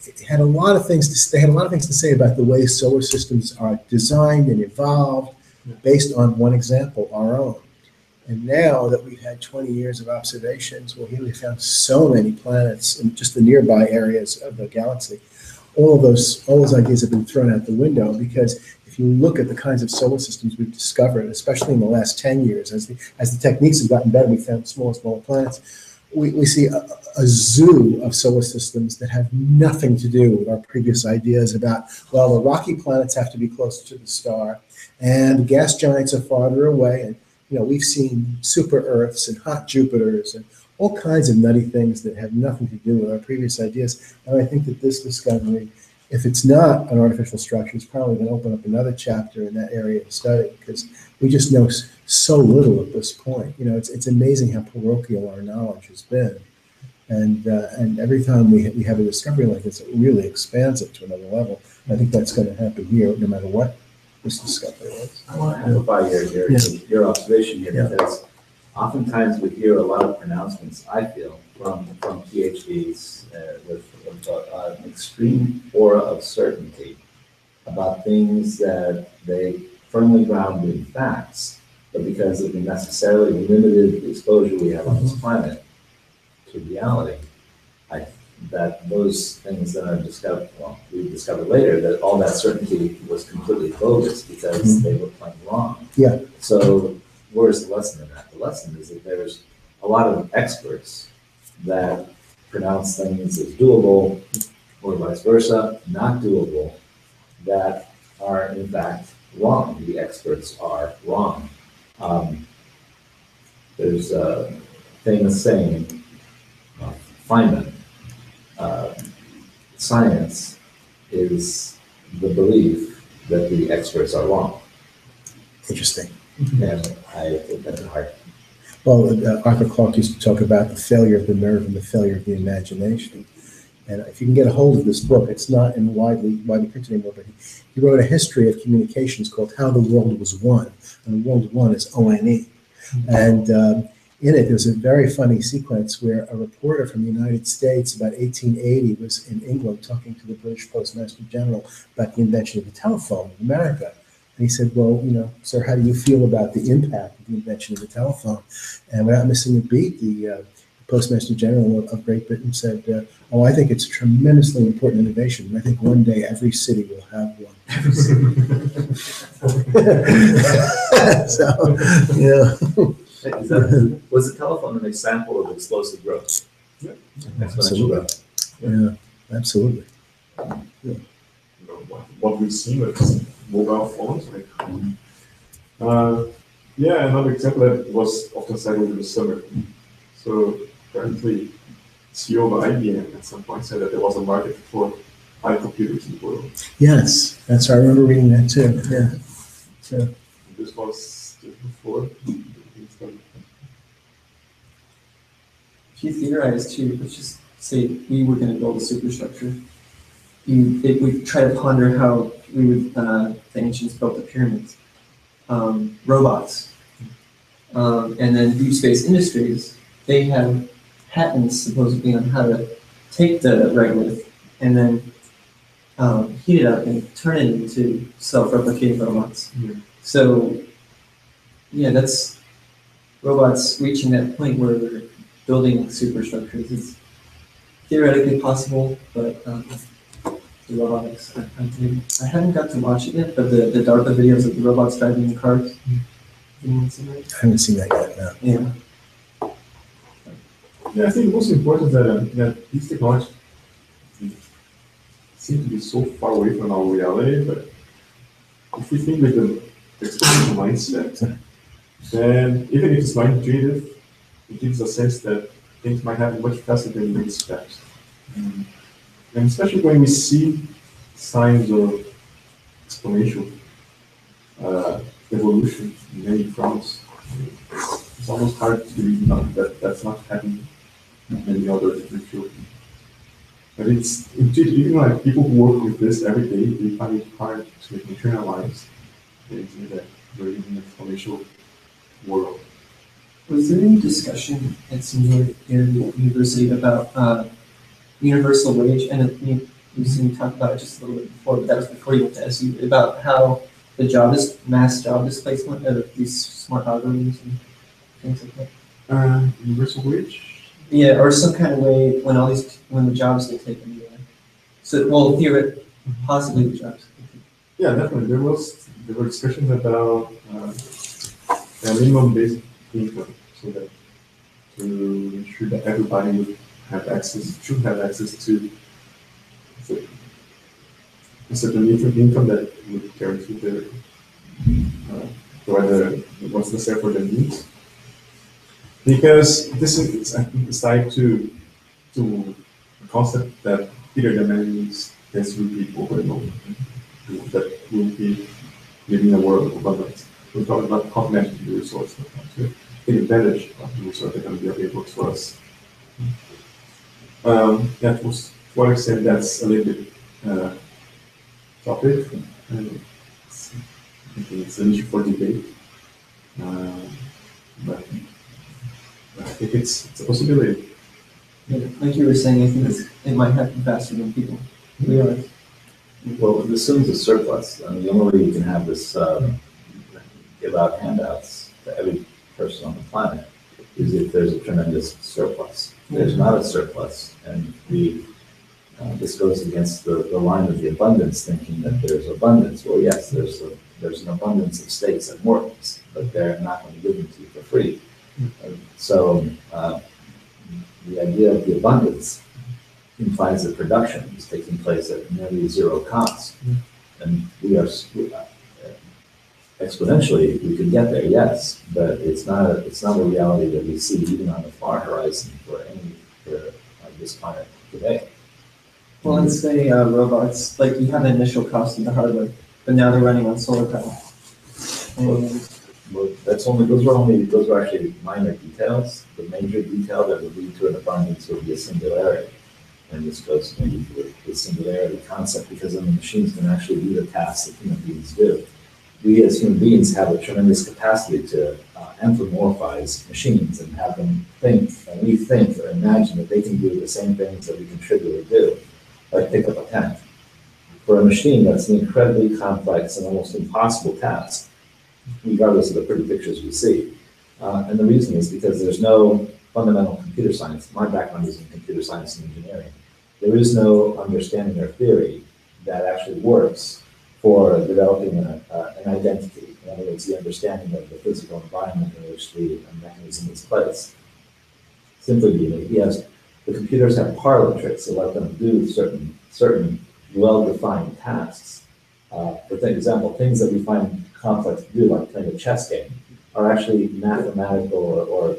it had a lot of things to say about the way solar systems are designed and evolved based on one example, our own. And now that we've had 20 years of observations, well, here we found so many planets in just the nearby areas of the galaxy. All those ideas have been thrown out the window, because if you look at the kinds of solar systems we've discovered, especially in the last 10 years, as the techniques have gotten better, we found smaller and smaller planets. We see a zoo of solar systems that have nothing to do with our previous ideas about, well, the rocky planets have to be closer to the star, and the gas giants are farther away, and we've seen super Earths and hot Jupiters and all kinds of nutty things that have nothing to do with our previous ideas. And I think that this discovery if it's not an artificial structure, it's probably going to open up another chapter in that area of study, because we just know so little at this point. You know, it's amazing how parochial our knowledge has been. And every time we have a discovery like this, it really expands it to another level. I think that's going to happen here, no matter what this discovery is. I want to amplify your observation here, because oftentimes we hear a lot of pronouncements, I feel, from PhDs with an extreme aura of certainty about things that they firmly ground in facts, but because of the necessarily limited exposure we have on this planet to reality, that those things that are discovered, well, we discovered later that all that certainty was completely bogus because they were playing wrong. Yeah. So where's the lesson in that? The lesson is that there's a lot of experts that pronounce things as doable, or vice versa, not doable, that are in fact wrong. The experts are wrong. There's a famous saying, Feynman, science is the belief that the experts are wrong. Interesting. And I take that to heart. Well, Arthur Clarke used to talk about the failure of the nerve and the failure of the imagination. And if you can get a hold of this book, it's not in widely printed anymore, but he wrote a history of communications called How the World Was Won. And the world won is ONE. And in it, there's a very funny sequence where a reporter from the United States about 1880 was in England talking to the British Postmaster General about the invention of the telephone in America. And he said, well, you know, sir, how do you feel about the impact of the invention of the telephone? And without missing a beat, the Postmaster General of Great Britain said, oh, I think it's a tremendously important innovation. And I think one day every city will have one. So, yeah. Was the telephone an example of explosive growth? Yeah. Exponential growth. Yeah, absolutely. Yeah. You know, what we've seen with mobile phones, like, yeah, another example that was often cited over the summer. So apparently, CEO of IBM at some point said that there was a market for high computers in the world. Yes, I remember reading that too. Yeah. So this was just before. He theorized too, let's just say we were going to build a superstructure. We try to ponder how we would, the ancients built the pyramids, robots, and then NewSpace Industries, they have patents supposedly on how to take the regolith and then heat it up and turn it into self-replicating robots. So, yeah, that's robots reaching that point where they're building superstructures. It's theoretically possible, but the robotics, I haven't got to watch it yet, but the DARPA videos of the robots driving the cars. I haven't seen that yet, no. Yeah. Yeah, I think the most important is that these technologies seem to be so far away from our reality, but if we think with an exponential mindset, then even if it's not intuitive, it gives a sense that things might happen much faster than we expect. And especially when we see signs of exponential evolution in many fronts, it's almost hard to believe that that's not happening in any other different field. But it's indeed, even like people who work with this every day, they find it hard to internalize the idea that we're in an exponential world. Was there any discussion at Singularity University about universal wage? And you seemed to talk about it just a little bit before, but that was before you went to SU, about how the mass job displacement of these smart algorithms and things like that. Universal wage? Yeah, or some kind of way when the jobs get taken away. So, well, theoretically, possibly the jobs. Yeah, definitely. There were discussions about a minimum basic income, so that to ensure that everybody should have access to a certain income that would guarantee their provide what's necessary for their needs. Because this is tied to a concept that Peter Diamandis there's few people that will be living in a world of abundance. We're talking about complementing the resource, to take advantage of the resource that can be available to us. That was, to what extent that's a little bit topic, and it's an issue for debate. But I think it's a possibility. Yeah, like you were saying, I think it might happen faster than people realize. Well, it assumes a surplus. I mean, the only way you can have this give out handouts to every person on the planet is if there's a tremendous surplus. There's not a surplus, and this goes against the line of the abundance thinking that there's abundance. Well, yes, there's an abundance of steaks and Mortons, but they're not going to give them to you for free. So the idea of the abundance implies that production is taking place at nearly zero cost. And we are exponentially, we could get there, yes, but it's not a reality that we see even on the far horizon for this planet today. Well, let's say robots, like you have the initial cost of the hardware, but now they're running on solar power. And Well, those are actually minor details. The major detail that would lead to an abundance would be a singularity. And this goes maybe to the singularity concept, because then the machines can actually do the tasks that human beings do. We as human beings have a tremendous capacity to anthropomorphize machines and have them think, and we think or imagine that they can do the same things that we can trivially do, like pick up a pen. For a machine, that's an incredibly complex and almost impossible task, regardless of the pretty pictures we see. And the reason is because there's no fundamental computer science. My background is in computer science and engineering. There is no understanding or theory that actually works for developing an identity. In other words, the understanding of the physical environment in which the mechanism is placed. Simply being, the computers have parlor tricks that let them do certain well-defined tasks. For example, things that we find complex to do, like playing a chess game, are actually mathematical or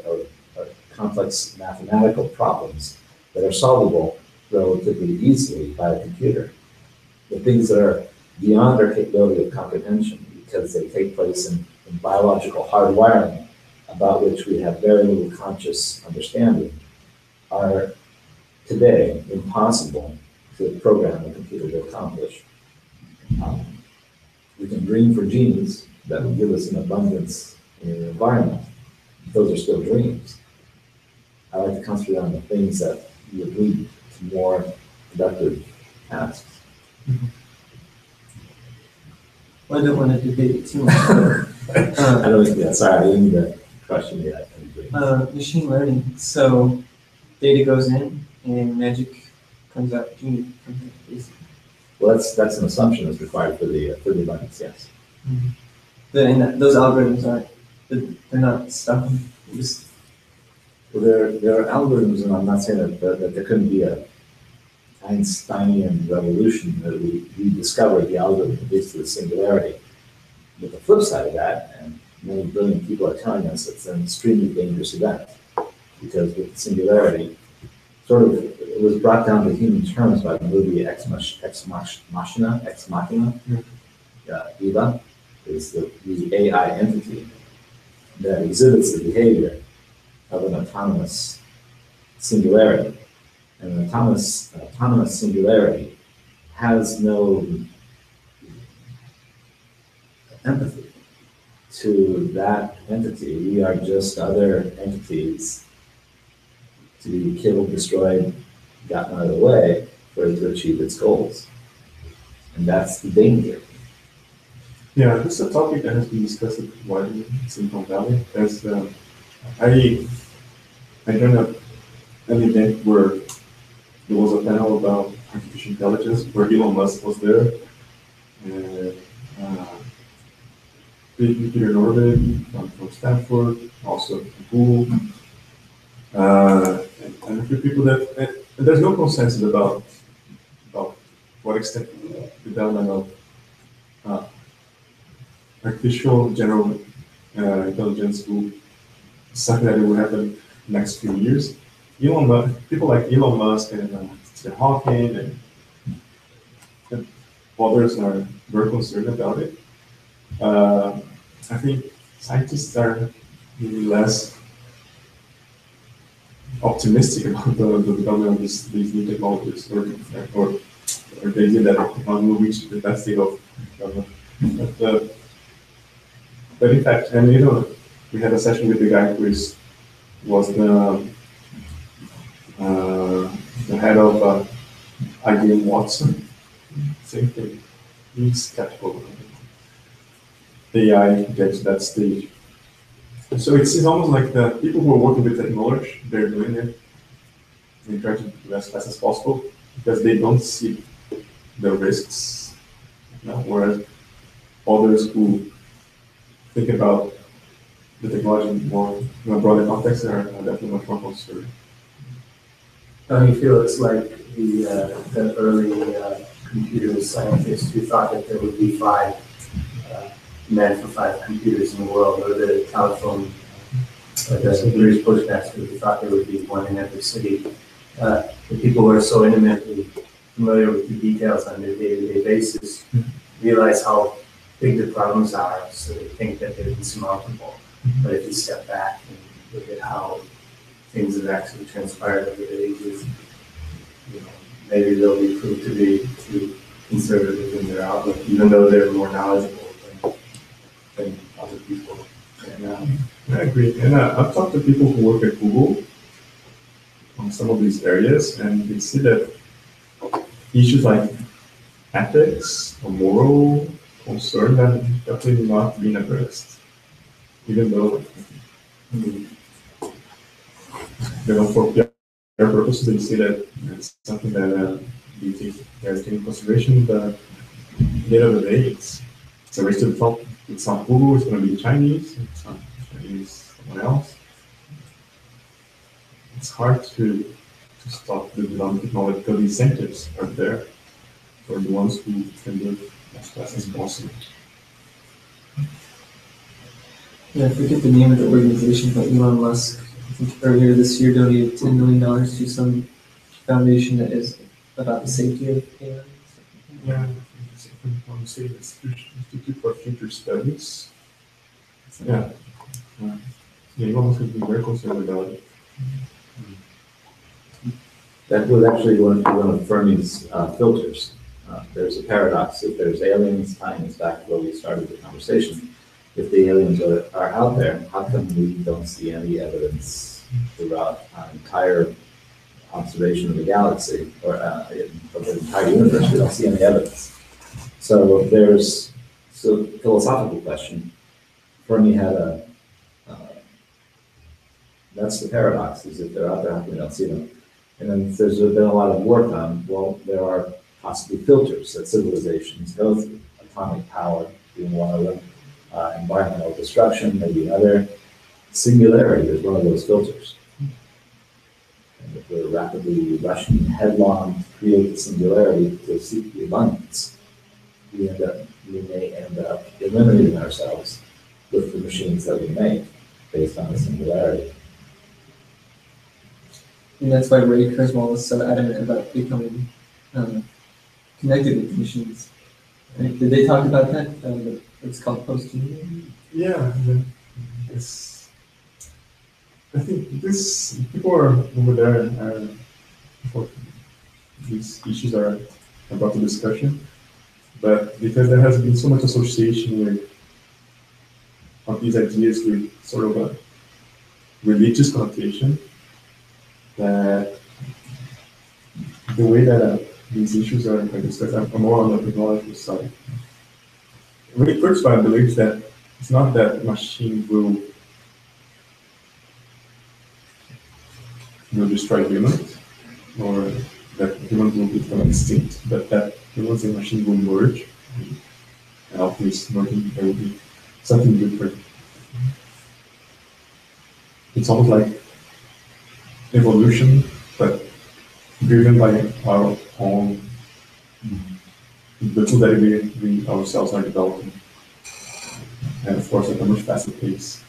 complex mathematical problems that are solvable relatively easily by a computer. The things that are beyond our capability of comprehension, because they take place in biological hardwiring about which we have very little conscious understanding, are today impossible to program a computer to accomplish. We can dream for genes that will give us an abundance in the environment. Those are still dreams. I like to concentrate on the things that would lead to more productive tasks. Well, I don't want to debate it too much. I don't think that's sorry, I didn't need to question yet. Machine learning. So data goes in and magic comes out. Genie comes out, basically. Well, that's an assumption that's required for the abundance, yes. Mm-hmm. Those algorithms they're not stuck. Well, there are algorithms, and I'm not saying that there couldn't be a Einsteinian revolution that we discovered the algorithm that leads to the singularity. But the flip side of that, and many brilliant people are telling us, it's an extremely dangerous event, because with the singularity, it was brought down to human terms by the movie Ex Machina. Eva is the AI entity that exhibits the behavior of an autonomous singularity. And an autonomous singularity has no empathy to that entity. We are just other entities to be killed, destroyed, gotten out of the way for it to achieve its goals. And that's the danger. Yeah, this is a topic that has been discussed widely in Silicon Valley. There's, I joined an event where there was a panel about artificial intelligence where Elon Musk was there, and Peter Diamandis from Stanford, also from Google, and a few people that there's no consensus about what extent the development of artificial general intelligence will something that will happen in the next few years. People like Elon Musk and Stephen Hawking and others are very concerned about it. I think scientists are maybe less optimistic about the development of these new technologies, or the idea that technology will reach the best state of development. But in fact, and we had a session with the guy who was the head of IBM Watson. Same thing. He's skeptical. AI gets to that stage. So it's almost like the people who are working with technology, they're doing it. They try to do as fast as possible because they don't see the risks. Whereas others who think about the technology more in a broader context are definitely much more concerned. Don't you feel it's like the early computer scientists who thought that there would be 5 men for 5 computers in the world, or the telephone, the British postmaster who thought there would be 1 in every city? The people who are so intimately familiar with the details on their day-to-day basis realize how big the problems are, so they think that they're insurmountable. But if you step back and look at how things have actually transpired over the ages, maybe they'll be proved to be too conservative in their outlook, even though they're more knowledgeable than other people. And, I agree. And I've talked to people who work at Google on some of these areas, and they see that issues like ethics or moral concern are definitely not being addressed, even though for their purposes they see that it's something that they think they are taking into consideration. But at the end of the day, it's a race to the top. It's not Google, it's going to be Chinese, it's not Chinese, someone else. It's hard to stop the development technology because the incentives are there for the ones who can do it as fast as possible. Yeah, I forget the name of the organization, but Elon Musk, I think earlier this year, donated $10 million to some foundation that is about the safety of AI. Yeah, from the Institute for Future Studies. Yeah. Elon Musk has been very concerned about it. That was actually one of Fermi's filters. There's a paradox. If there's aliens, tying us back to where we started the conversation, if the aliens are out there, how come we don't see any evidence throughout our entire observation of the galaxy, or of the entire universe? We don't see any evidence. So there's a philosophical question. Fermi had that's the paradox, is if they're out there, how come we don't see them? And then there's been a lot of work on, well, there are possibly filters that civilizations go through. Atomic power being one of them, environmental destruction, maybe another. Singularity is one of those filters. And if we're rapidly rushing headlong to create the singularity to seek the abundance, we may end up eliminating ourselves with the machines that we make based on the singularity. And that's why Ray Kurzweil was so adamant about becoming connected with machines. Right? Did they talk about that? It's called post-human? Yeah. I think people are over there, these issues are about the discussion, but because there has been so much association of these ideas with sort of a religious connotation, that the way that these issues are discussed are more on the technological side. Ray Kurzweil believes that it's not that machine will destroy humans, or that humans will become extinct, but that humans and machines will merge, and after this merging there will be something different. It's almost like evolution, but driven by our own, the tool that we ourselves are developing, and of course at a much faster pace.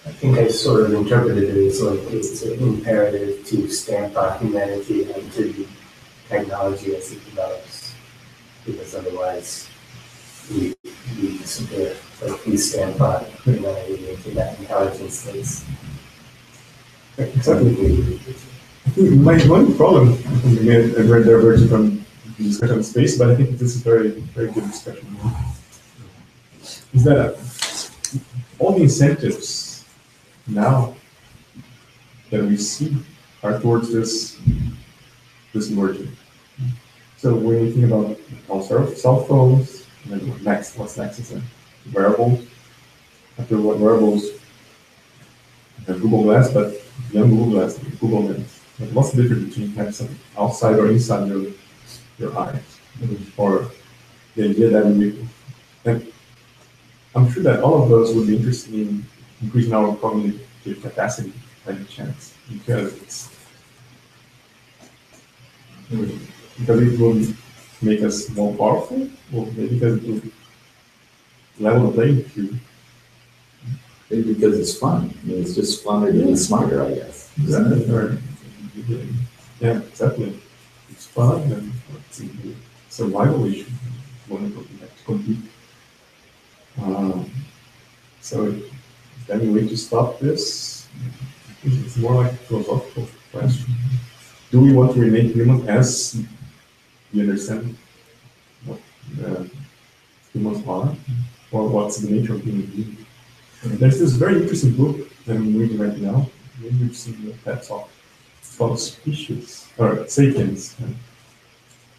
I think I sort of interpreted it as like it's an imperative to stamp our humanity into technology as it develops. because otherwise we disappear. Like we stand by humanity into that intelligence space. Exactly. I think my one problem, again, a very divergent from the discussion of space, but I think this is very, very good discussion, is that all the incentives now that we see are towards this merging. So when you think about also cell phones, and then what's next is wearables. After what wearables, Google Glass, but beyond Google Glass, Google Lens. Like what's the difference between having something outside or inside your eyes? Or the idea that and I'm sure that all of those would be interested in increasing our cognitive capacity by any chance, because it will make us more powerful, or maybe because it will level the playing field. Maybe because it's fun. I mean, it's just fun to get smarter, I guess. Exactly. Or, yeah, exactly. It's fun and it's a survival issue. One of them have to compete. So, is there any way to stop this? It's more like a philosophical question. Do we want to remain human as we understand what humans are, or what's the nature of human being? There's this very interesting book that I'm reading right now. Maybe you've seen the TED Talk. It's called Species, or Sapiens,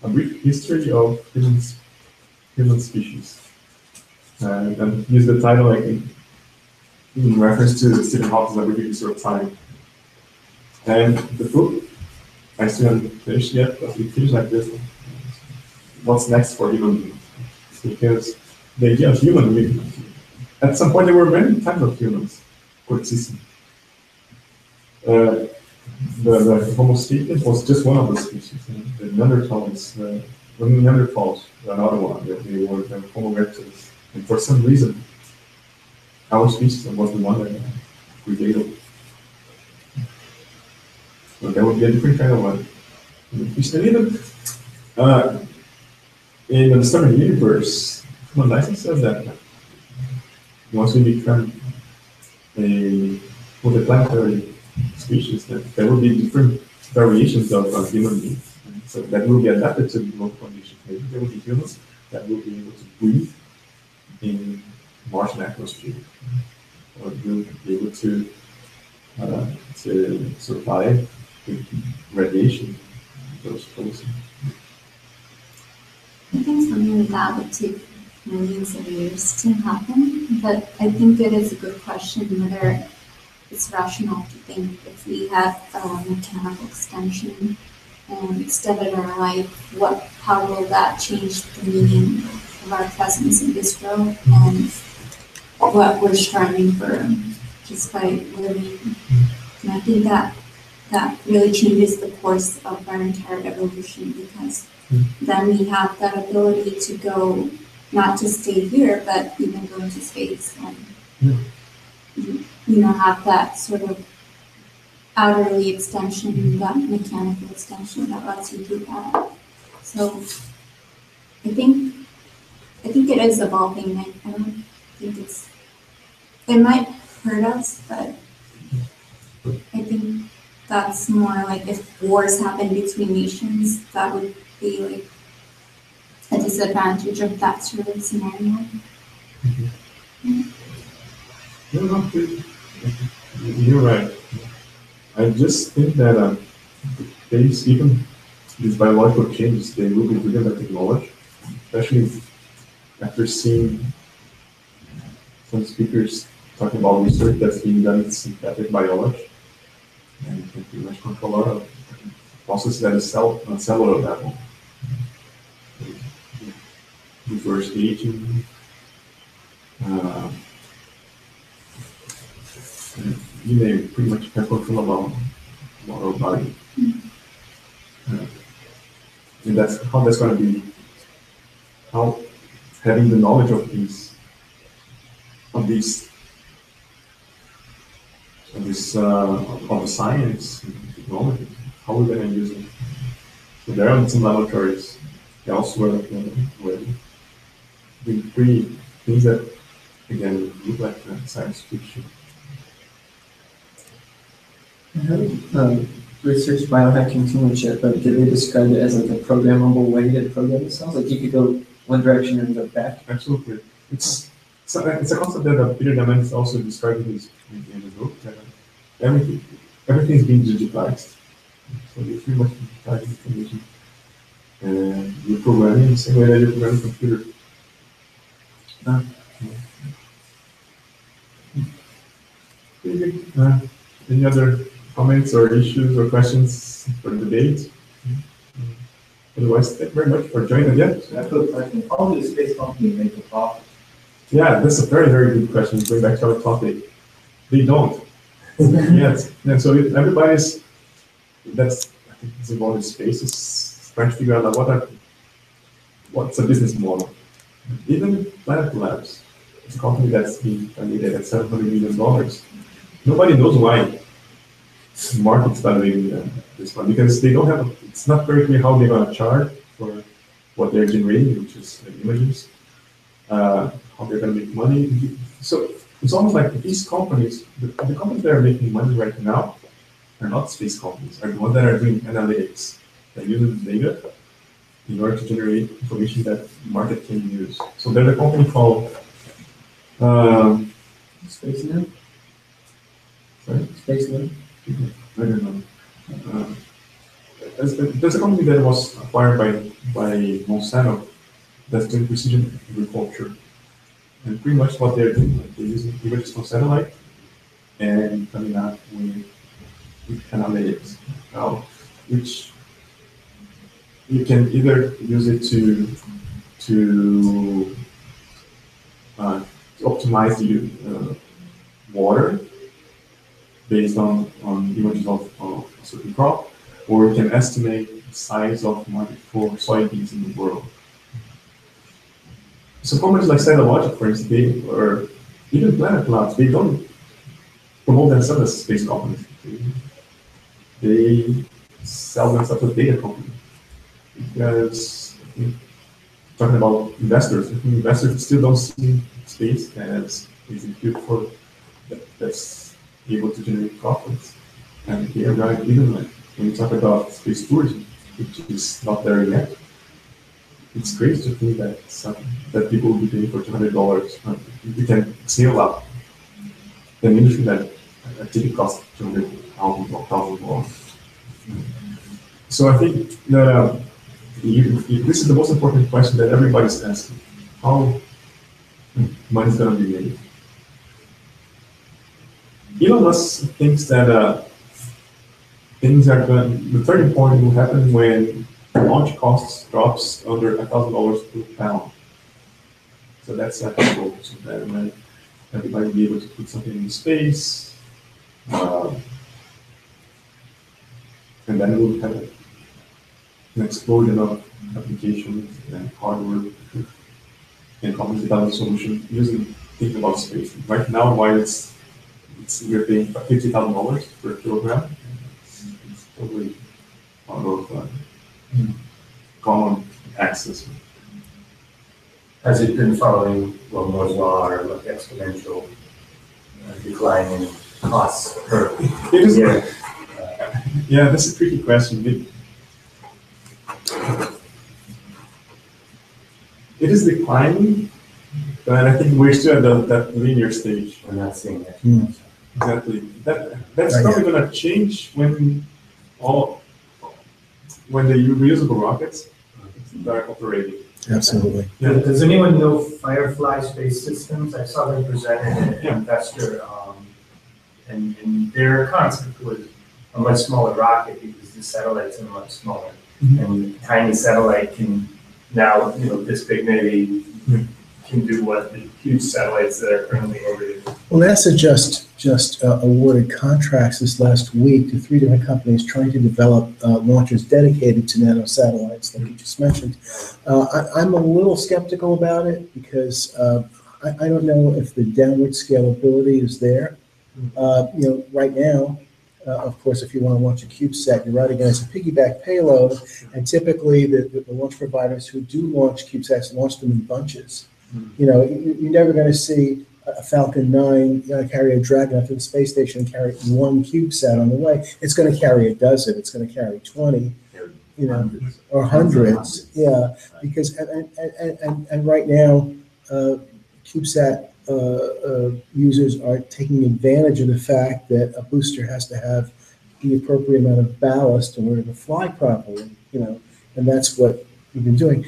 a brief history of human species. And use the title like in reference to Stephen Hawking's A Brief History of Time. And the book, I still haven't finished yet, but it finishes like this. What's next for human beings? Because the idea of human being, at some point there were many types of humans coexisting. The Homo sapiens was just one of the species. The Neanderthals, were another one. They were the Homo erectus. And for some reason, our species was the one that prevailed. So there would be a different kind of one. And even in the Discovery Universe, Dyson says that once we become a multiplanetary species, that there will be different variations of human beings. So that will be adapted to local conditions. Maybe there will be humans that will be able to breathe in Martian atmosphere, or will be able to survive with radiation those places. I think something like that would take millions of years to happen, but I think it is a good question whether it's rational to think if we had a mechanical extension and extended our life, how will that change the meaning of our presence in this world and what we're striving for just by living. And I think that really changes the course of our entire evolution, because then we have that ability to go, not to stay here, but even go into space and have that sort of outerly extension, that mechanical extension that lets you do that. So I think it is evolving. I don't think it might hurt us, but I think that's more like if wars happen between nations, that would be like a disadvantage of that sort of scenario. You're right. I just think that even these biological changes, they will be driven by technology, especially after seeing some speakers talking about research that's being done in synthetic biology, and you can pretty much control a lot of processes at a cellular level. Reverse aging, you may pretty much can control about our body. And that's how that's going to be, how having the knowledge of the science and technology, how we're going to use it. So there are some laboratories elsewhere, where the three things that, again, look like science fiction. I haven't researched biohacking too much yet, but did they describe it as like a programmable way to program the cells? Like you could go one direction and go back? Absolutely. It's a concept that Peter Diamandis also described in his book. Everything is being digitized. So you pretty much digitize information. And you're programming the same way that you program a computer. Any other comments or issues or questions for the debate? Otherwise, thank you very much for joining again. I have a question. How does the space company make a profit? Yeah, that's a very, very good question. Going back to our topic, they don't. Yes, and so everybody's that's involved in space is trying to figure out what's a business model. Even Planet Labs, it's a company that's being valued at $700 million. Nobody knows why the market's valuing this one, because they don't have. It's not very clear how they're going to charge for what they're generating, which is images. How they're going to make money. So it's almost like these companies, the companies that are making money right now, are not space companies, are the ones that are doing analytics. They're using data in order to generate information that the market can use. So there's a company called Space Net? Sorry? Space Net? I don't know. There's a company that was acquired by Monsanto that's doing precision agriculture. And pretty much what they're doing, they're using images from satellite and coming out with analytics, which you can either use it to optimize the water based on images of a certain crop, or you can estimate the size of market for soybeans in the world. So companies like Cytologic, for instance, or even Planet Labs, they don't promote themselves as space companies. They sell themselves as a data company. Because talking about investors, investors still don't see space as a field for that's able to generate profits. And they are right, even like when you talk about space tourism, which is not there yet. It's crazy to think that people will be paying for $200. You can scale up an industry that a ticket costs $200,000. So I think that this is the most important question that everybody's asking: how money is going to be made? Elon Musk thinks that things are going. The turning point will happen when launch costs drops under $1,000 per pound. So that's a goal. So that when everybody will be able to put something in space, and then we'll have an explosion of applications and hardware and companies developing solutions thinking about space. Right now, while we're paying $50,000 per kilogram, it's probably out of common access. Has it been following Moore's law or like exponential decline in costs per year? Yeah, that's a tricky question. It is declining, but I think we're still at that linear stage. We're not seeing that. Exactly. That's probably going to change when the reusable rockets start operating. Absolutely. Yeah. Does anyone know Firefly Space Systems? I saw them presented at an investor, and their concept was a much smaller rocket because the satellites are much smaller. And a tiny satellite can now, this big maybe, can do what the huge satellites that are currently orbiting. Well, NASA just awarded contracts this last week to 3 different companies trying to develop launchers dedicated to nanosatellites, like you just mentioned. I'm a little skeptical about it because I don't know if the downward scalability is there. Right now, of course, if you want to launch a CubeSat, you're right against a piggyback payload, and typically the launch providers who do launch CubeSats launch them in bunches. You know, you're never going to see a Falcon 9 carry a Dragon up to the space station and carry one CubeSat on the way. It's going to carry a dozen. It's going to carry 20, you know, or hundreds. Yeah, because and right now, CubeSat users are taking advantage of the fact that a booster has to have the appropriate amount of ballast in order to fly properly. You know, and that's what we've been doing.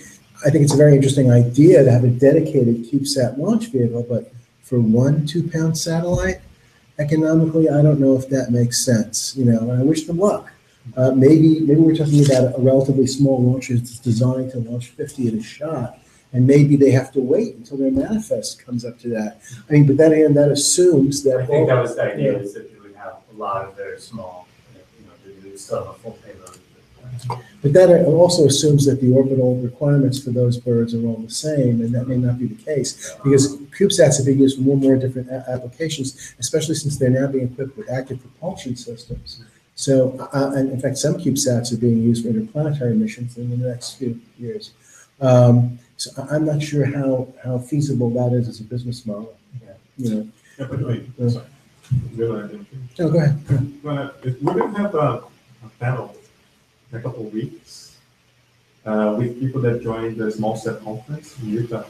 I think it's a very interesting idea to have a dedicated CubeSat launch vehicle, but for 1 2-pound satellite, economically, I don't know if that makes sense. You know, and I wish them luck. Maybe we're talking about a relatively small launcher that's designed to launch 50 at a shot, and maybe they have to wait until their manifest comes up to that. I mean, but then again, that assumes that. I think that was the idea, is that they would have a lot of very small, you know, they would still have a full payload. But that also assumes that the orbital requirements for those birds are all the same, and that may not be the case, because CubeSats have been used for more and more different applications, especially since they're now being equipped with active propulsion systems. So, and in fact, some CubeSats are being used for interplanetary missions in the next few years. So I'm not sure how feasible that is as a business model. You know. Yeah, but wait, sorry. No, go ahead. We're going to have a panel in a couple of weeks with people that joined the Small Set Conference in Utah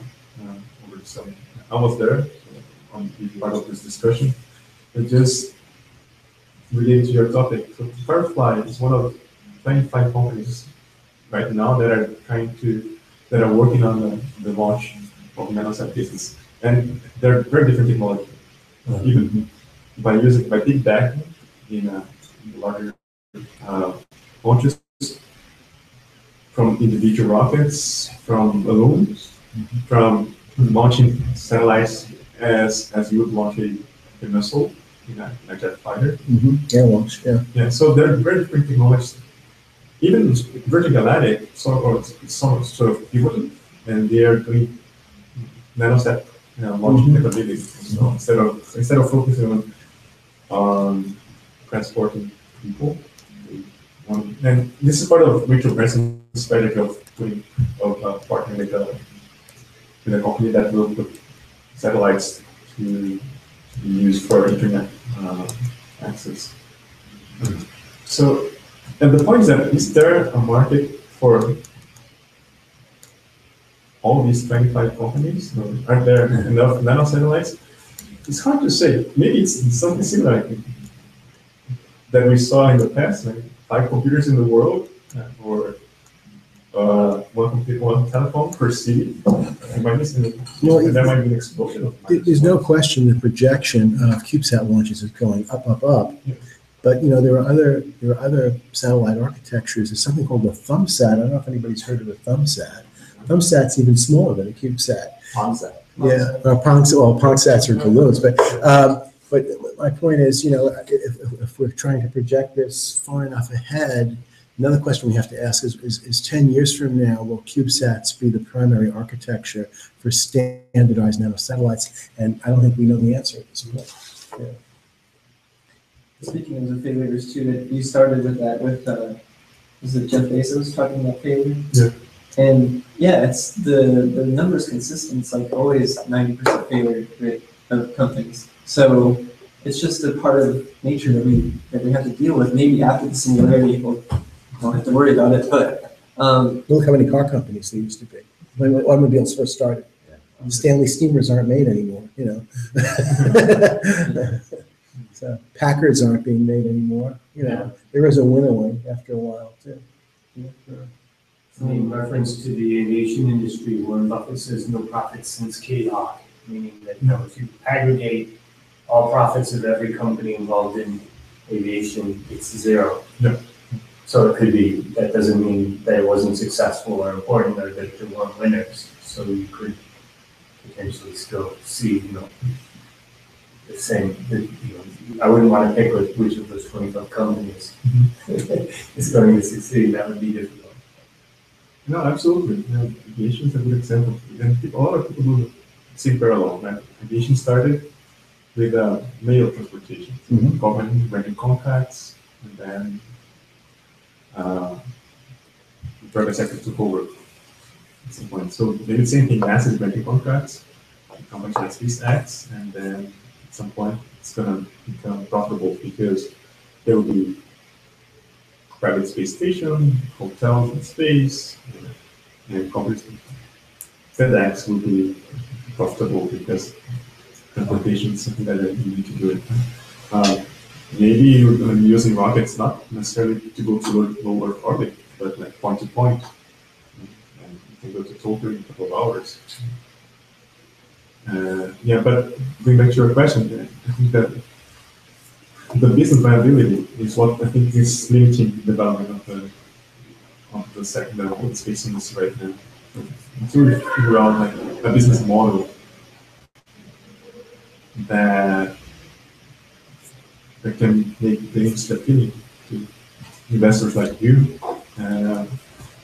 over the summer. I was there on the part of this discussion. But just related to your topic, so Firefly is one of 25 companies right now that are working on the launch of nanosat pieces, and they're very different technology. Even by big backing in larger launches, from individual rockets, from balloons, from launching satellites as you would launch a missile in a jet fighter. Air launch, yeah. Yeah, so they're very different technologies. Even Virgin Galactic sort of pivoted, and they are doing nanosat launching capabilities. So instead of focusing on transporting people, and this is part of Richard Branson's strategy of partnering with a company that will put satellites to be used for internet access. So, and the point is there a market for all these 25 companies? Aren't there enough nanosatellites? It's hard to say. Maybe it's something similar that we saw in the past, like 5 computers in the world, or one telephone per city. There might be an explosion of There's no question the projection of CubeSat launches is going up, up, up. Yeah. But you know, there are other satellite architectures. There's something called the ThumbSat. I don't know if anybody's heard of the ThumbSat. ThumbSat's even smaller than a CubeSat. PongSat. Yeah, PongSats are balloons. But my point is, you know, if we're trying to project this far enough ahead, another question we have to ask is 10 years from now, will CubeSats be the primary architecture for standardized nanosatellites? And I don't think we know the answer at this point. Yeah. Speaking of the failures too, you started with that was it Jeff Bezos talking about failure? Yeah. And yeah, it's the number's consistent. It's like always 90% failure rate of companies. So it's just a part of nature that we have to deal with. Maybe after the singularity, we'll don't have to worry about it. But look how many car companies there used to be when automobiles first started. Yeah. Stanley steamers aren't made anymore, you know. So Packards aren't being made anymore. You know, there is a winnowing after a while too. In reference to the aviation industry, Warren Buffett says no profits since K-Hawk, meaning that, you know, if you aggregate all profits of every company involved in aviation, it's zero. Yeah. So it could be, that doesn't mean that it wasn't successful or important, or that there weren't winners. So you could potentially still see, you know, the same, you know, I wouldn't want to pick which of those 25 companies is going to succeed. That would be difficult. No, absolutely. You know, aviation is a good example. And a lot of people do see parallel. Right? Aviation started with mail transportation. Government renting contracts, and then the private sector took over at some point. So maybe the same thing, NASA is making contracts, the company like SpaceX, and then at some point it's gonna become profitable because there will be private space station, hotels in space, and companies. FedEx will be profitable because transportation is something that you need to do it. Maybe you're going to be using rockets not necessarily to go to low Earth orbit, but like point to point. And you can go to Tokyo in a couple of hours. Yeah, but going back to your question, I think that the business viability is what I think is limiting the development of the second level of space industry right now. Until we figure out like a business model that can make the industry appealing to investors like you,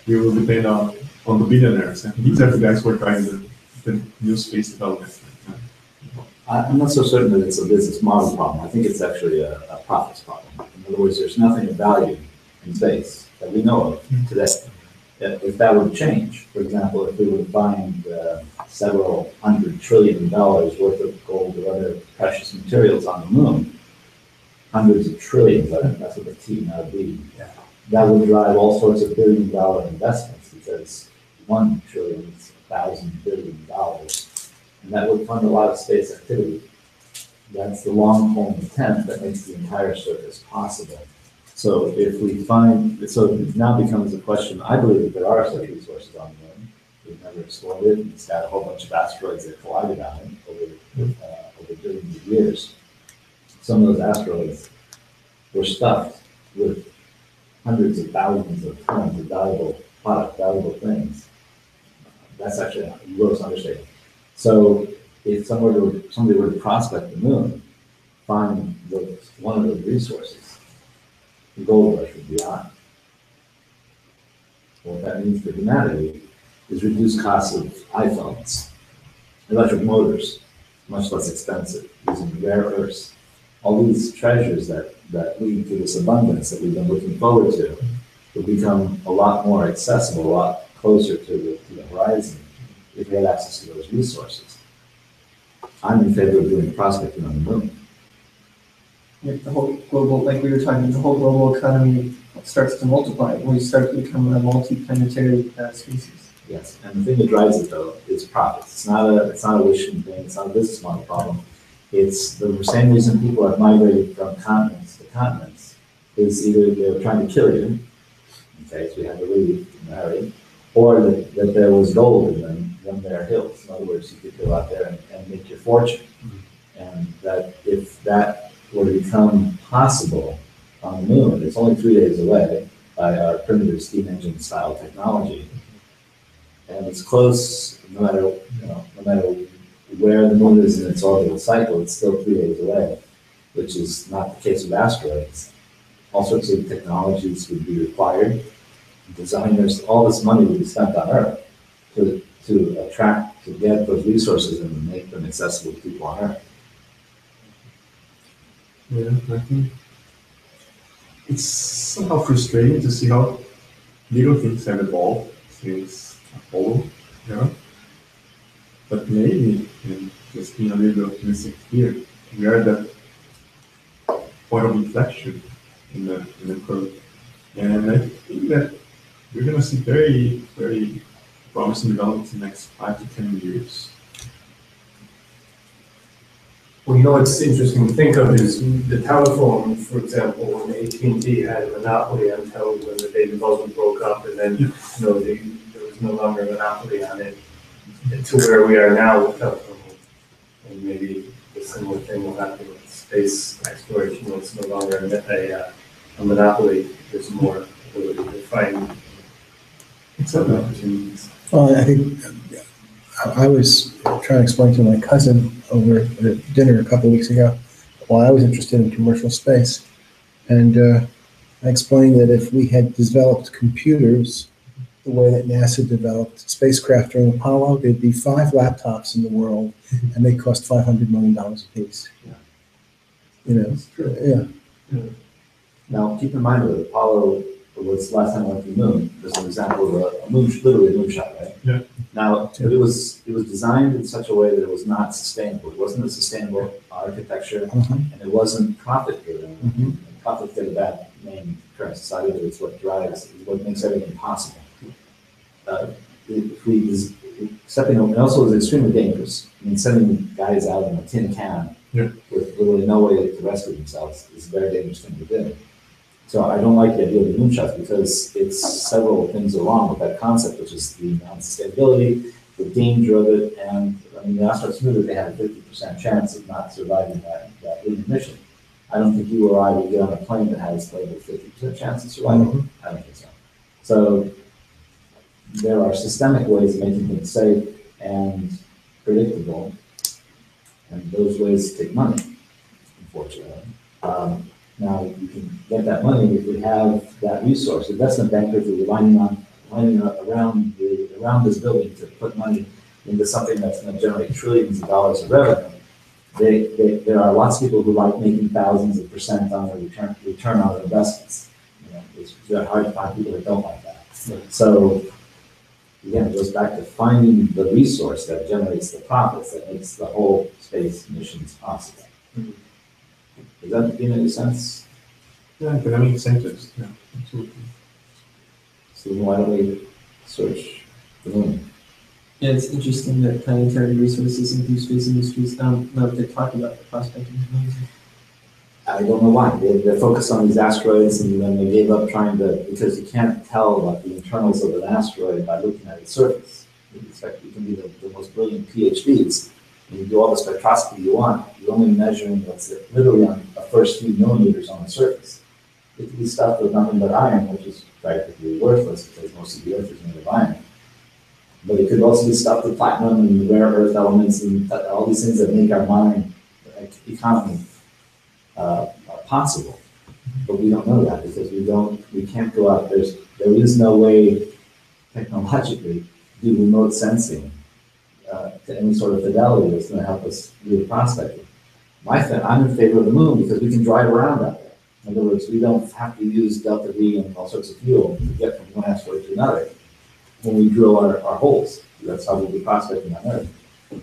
you will depend on the billionaires. And these are the guys who are driving the new space development. I'm not so certain that it's a business model problem. I think it's actually a profits problem. In other words, there's nothing of value in space that we know of today. If that would change, for example, if we would find several $100 trillion worth of gold or other precious materials on the moon, hundreds of trillions, that's with a T, not a B, that would drive all sorts of billion-dollar investments because 1 trillion is 1,000 billion dollars. And that would fund a lot of space activity. That's the long pole in the tent that makes the entire surface possible. So if we find, so it now becomes a question, I believe that there are such resources on the moon. We've never explored it, and it's got a whole bunch of asteroids that collided on it over billions of years. Some of those asteroids were stuffed with hundreds of thousands of tons of valuable product, valuable things. That's actually a gross understatement. So if somebody were to prospect the moon, find one of those resources, the gold rush would be on. What that means for humanity is reduced costs of iPhones, electric motors, much less expensive, using rare earths. All these treasures that lead to this abundance that we've been looking forward to will become a lot more accessible, a lot closer to the horizon if we had access to those resources. I'm in favor of doing prospecting on the moon. If the whole global, like we were talking, the whole global economy starts to multiply, we start to become a multi-planetary species. Yes, and the thing that drives it though is profits. It's not a wishing thing. It's not a business model problem. It's the same reason people have migrated from continents to continents. Is either they're trying to kill you, okay, so we had to leave and marry, or that there was gold in them when there are hills. In other words, you could go out there and make your fortune, and that if that were to become possible on the moon, it's only 3 days away by our primitive steam engine style technology. And it's close, no matter where the moon is in its orbital cycle, it's still 3 days away, which is not the case with asteroids. All sorts of technologies would be required. Designers, all this money would be spent on Earth to attract, to get those resources and make them accessible to people on Earth. Yeah, I think it's somehow frustrating to see how little things have evolved since Apollo, But maybe, and just being a little optimistic here, we are at that point of inflection in the curve. And I think that we're going to see very, very promising developments in the next 5 to 10 years. Well, what's interesting to think of is the telephone, for example, when AT&T had a monopoly on telephone when the Baby Bubble broke up, and then there was no longer a monopoly on it, to where we are now with telephone. And maybe the similar thing will happen with space exploration. When it's no longer a monopoly, there's more ability to find some opportunities. Well, I think I was trying to explain to my cousin over at dinner a couple of weeks ago why I was interested in commercial space. And I explained that if we had developed computers the way that NASA developed spacecraft during Apollo, there'd be 5 laptops in the world, and they cost $500 million a piece. Yeah. That's true. Yeah. Now, keep in mind that Apollo was the last time I went to the moon. There's an example of a moon, literally a moonshot, right? Yeah. Now, it was designed in such a way that it was not sustainable. It wasn't a sustainable architecture, and it wasn't profit-driven. Mhm. Profit's got a bad name in current society, but it's what drives, what makes everything possible. If we stepping over, and also it was extremely dangerous. I mean, sending guys out in a tin can with literally no way to rescue themselves is a very dangerous thing to do. So I don't like the idea of the moonshots because it's several things are wrong with that concept, which is the non-sustainability, the danger of it, and I mean, the astronauts knew that they had a 50% chance of not surviving that lunar mission. I don't think you or I would get on a plane that has like a 50% chance of survival. I don't think so. So there are systemic ways of making things safe and predictable, and those ways take money, unfortunately. Now you can get that money if we have that resource. Investment bankers are lining up around this building to put money into something that's going to generate trillions of dollars of revenue. There are lots of people who like making thousands of % on their return on their investments. You know, it's very hard to find people that don't like that. So again, it goes back to finding the resource that generates the profits that makes the whole space missions possible. Does that make any sense? Yeah, academic incentives. Yeah, absolutely. So why don't we search the moon? Yeah, it's interesting that Planetary Resources and NewSpace Industries don't know if they talk about the prospecting. I don't know why. They're focused on these asteroids, and then they gave up trying to, because you can't tell about the internals of an asteroid by looking at its surface. You can be the most brilliant PhDs, and you do all the spectroscopy you want. You're only measuring what's literally on the first few millimeters on the surface. It could be stuff with nothing but iron, which is practically worthless because most of the Earth is made of iron. But it could also be stuff with platinum and rare earth elements and all these things that make our modern economy possible. But we don't know that because we can't go out. There is no way technologically to do remote sensing to any sort of fidelity that's going to help us do the prospecting. I'm in favor of the moon because we can drive around out there. In other words, we don't have to use delta V and all sorts of fuel to get from one asteroid to another when we drill our holes. That's how we'll be prospecting on Earth.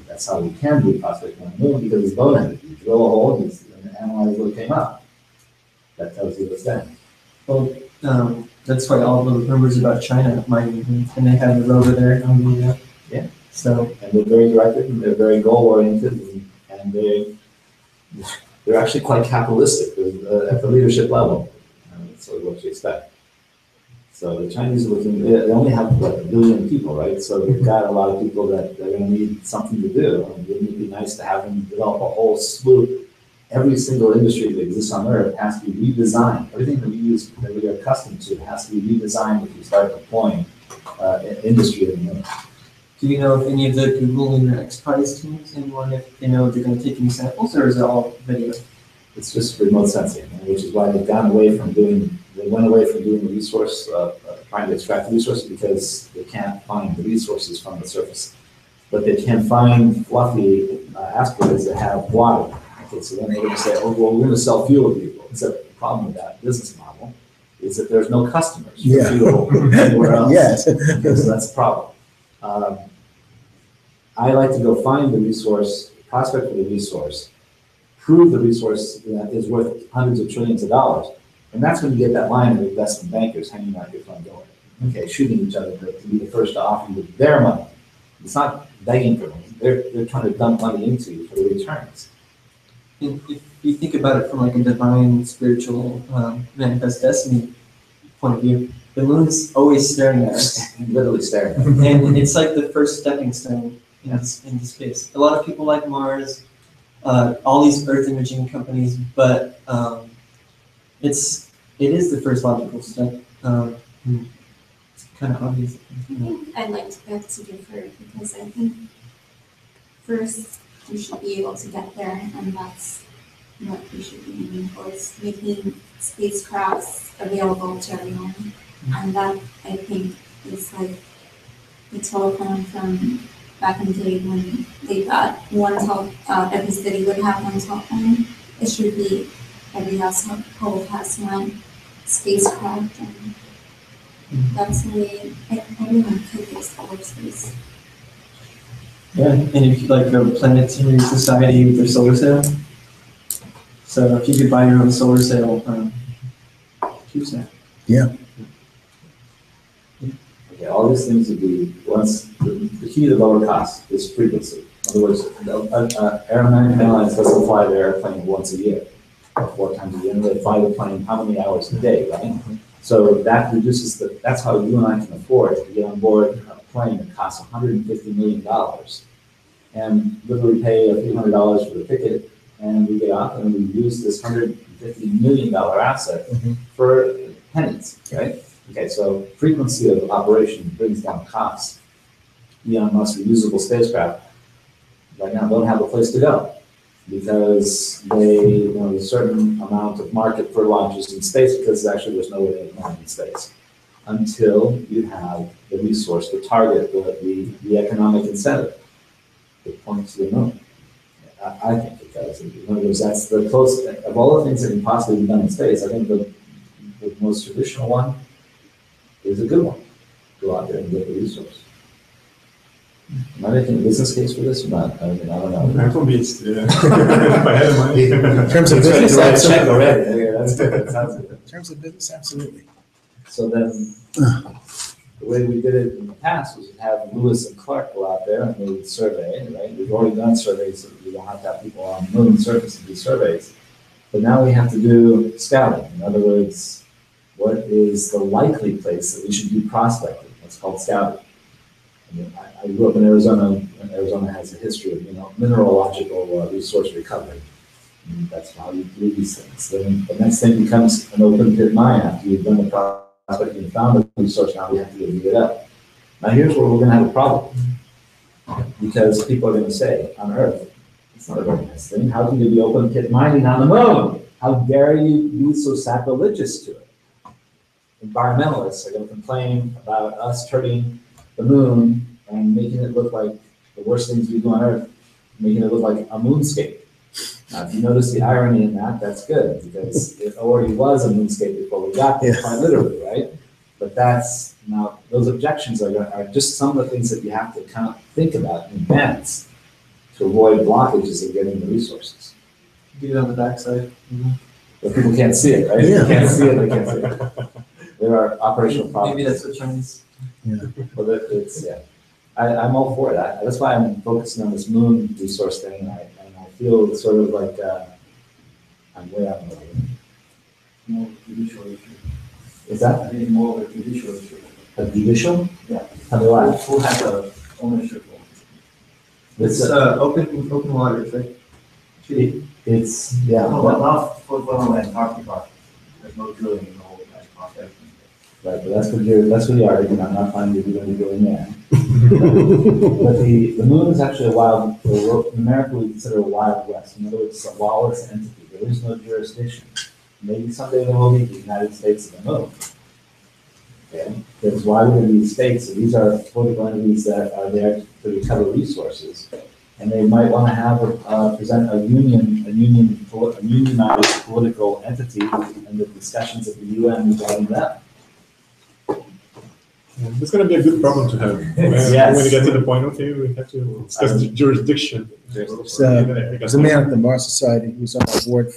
That's how we can do prospecting on the moon because it's boneheaded. You drill a hole and analyze what came out. That tells you what's there. Well, that's why all the rumors about China mining, and they have a rover there. Yeah. So. And they're very directed, and they're very goal-oriented, and they're actually quite capitalistic at the leadership level. That's sort of what you expect. So the Chinese are looking, they only have what, 1 billion people, right? So they've got a lot of people that they're going to need something to do. And wouldn't it be nice to have them develop a whole slew? Every single industry that exists on Earth has to be redesigned. Everything that we use, that we are accustomed to, has to be redesigned if we start deploying industry in the Earth. Do you know if any of the Google and X Prize teams, anyone, if they know if they're going to take any samples, or is it all video? It's just remote sensing, which is why they've gone away from doing. They went away from doing the resource, trying to extract the resources because they can't find the resources from the surface. But they can find fluffy asteroids that have water. Okay, so then they're going to say, oh, well, we're going to sell fuel to people. Except the problem with that business model is that there's no customers for fuel anywhere else. Yes. So that's the problem. I like to go find the resource, prospect for the resource, prove the resource that is worth hundreds of trillions of dollars. And that's when you get that line of investment bankers hanging out your front door. Okay, shooting each other to be the first to offer you their money. It's not begging for money. They're trying to dump money into you for the returns. If you think about it from like a divine, spiritual, manifest destiny point of view, the moon's always staring at us. Literally staring at us. And it's like the first stepping stone into space. A lot of people like Mars, all these Earth imaging companies, but it is the first logical step. It's kind of obvious. I'd like to beg to differ because I think first we should be able to get there, and that's what we should be aiming towards, making spacecrafts available to everyone. And that, I think, is like the telephone from back in the day when they thought every city would have one telephone. It should be every household has one. spacecraft, and that's the way everyone could explore space. Yeah, and if you like a planetary society with their solar sail. So if you could buy your own solar sail, choose that. Yeah. Okay, all these things would be, once, the key to lower cost is frequency. In other words, airline airlines doesn't fly their airplane once a year, or 4 times a year, and they fly the plane how many hours a day, right? So that reduces that's how you and I can afford to get on board a plane that costs $150 million and literally pay a few $100 for the ticket, and we get off and we use this $150 million asset for pennies, right? Okay, so frequency of operation brings down costs. Elon Musk's reusable spacecraft right now don't have a place to go because there's a certain amount of market for launches in space because actually there's no way to land in space until you have the resource to target the economic incentive that points to the moon. I think it does. In other words, that's the closest of all the things that can possibly be done in space. I think the most traditional one is a good one. Go out there and get the resource. Am I making a business case for this or not? I mean, I don't know. I'm convinced. Yeah. If I had money. In terms of business, Check already. Yeah, that's good. That sounds good. In terms of business, absolutely. So then, the way we did it in the past was to have Lewis and Clark go out there and they would survey, right? We've already done surveys, so we don't have to have people on the moon surface to do surveys. But now we have to do scouting. In other words, what is the likely place that we should do prospecting? That's called scouting. I mean, I grew up in Arizona, and Arizona has a history of, mineralogical resource recovery. And that's how you do these things. Then the next thing becomes an open pit mine after you've done the prospecting and found the resource. Now we have to go dig it up. Now here's where we're going to have a problem, because people are going to say, on Earth, it's not a very nice thing. How can you be open pit mining on the moon? How dare you be so sacrilegious to it? Environmentalists are going to complain about us turning the moon and making it look like the worst things we do on Earth, making it look like a moonscape. Now, if you notice the irony in that, that's good, because it already was a moonscape before we got there, quite literally, right? But that's, now, those objections are just some of the things that you have to kind of think about in advance to avoid blockages in getting the resources. Get it on the backside. But people can't see it, right? Yeah. They can't see it, they can't see it. There are operational problems. Maybe that's what Chinese. Yeah. Well, it's, yeah. I'm all for it. That's why I'm focusing on this moon resource thing, and I feel sort of like I'm way out of the way. More judicial issue. Is that? I need more of a judicial issue. A judicial? Yeah. How do I? Who has the ownership of it? It's open waters, right? It's, yeah. No, but not for Antarctica. There's no drilling in the whole Antarctica. Right, but that's what you're arguing. I'm not finding you going to go in there. But the moon is actually in America we consider a wild west. In other words, it's a lawless entity. There is no jurisdiction. Maybe someday there will be the United States of the moon. Okay? Because why would there be states? So these are political entities that are there to recover resources. And they might want to have present a unionized political entity and the discussions at the UN regarding that. It's going to be a good problem to have. Yes. When you get to the point, okay, we have to discuss the jurisdiction. There's a man at the Mars Society who's on our board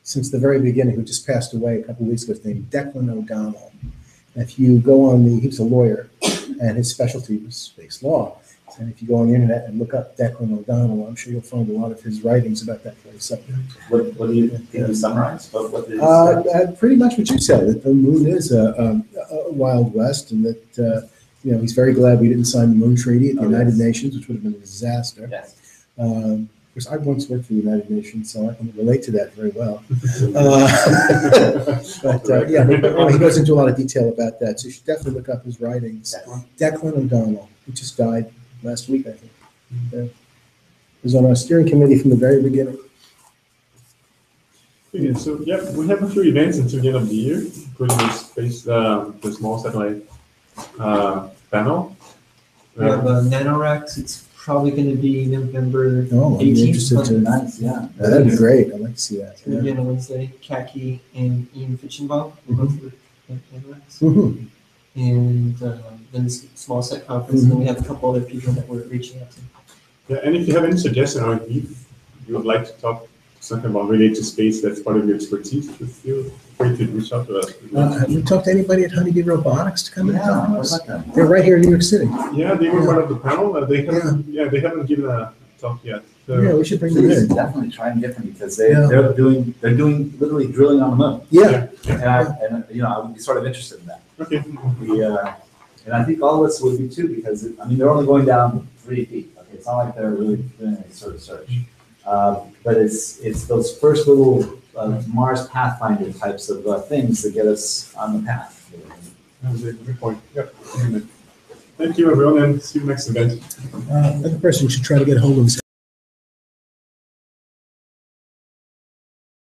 since the very beginning, who just passed away a couple of weeks ago, named Declan O'Donnell. And if you go on he was a lawyer, and his specialty was space law. And if you go on the internet and look up Declan O'Donnell, I'm sure you'll find a lot of his writings about that very subject. What do you think you summarize? What did you pretty much what you said, that the moon is a Wild West, and that he's very glad we didn't sign the Moon Treaty at the United Nations, which would have been a disaster. Yes. Of course, I once worked for the United Nations, so I can relate to that very well. He goes into a lot of detail about that, so you should definitely look up his writings. Declan O'Donnell, who just died last week, I think. He was on our steering committee from the very beginning. Okay, so we have a few events until the end of the year, including the small satellite panel. We have NanoRacks. It's probably going to be November Oh, I'd be 18th. interested to. Nice, yeah. That'd be great. I'd like to see that. It's going to be on a Wednesday. Kaki and Ian Fitchenbaum, both were panelists. Mhm. And then this small set conference, and then we have a couple other people that we're reaching out to. Yeah, and if you have any suggestion or if you would like to talk something about related to space that's part of your expertise, just feel free to reach out to us. Have you talked to anybody at Honeybee Robotics to come and talk to us? what's that? They're right here in New York City. Yeah, they were part of the panel. They haven't given a talk yet. So. Yeah, we should bring We them should in. definitely try and get them because Yeah. they're doing literally drilling on the moon. Yeah. And you know, I would be sort of interested in that. Okay. And I think all of us would be too, because I mean, they're only going down 3 feet. Okay, it's not like they're really doing any sort of search. But it's those first little Mars Pathfinder types of things that get us on the path. That was a good point. Yep. Thank you, everyone, and see you next event. Another person you should try to get a hold of is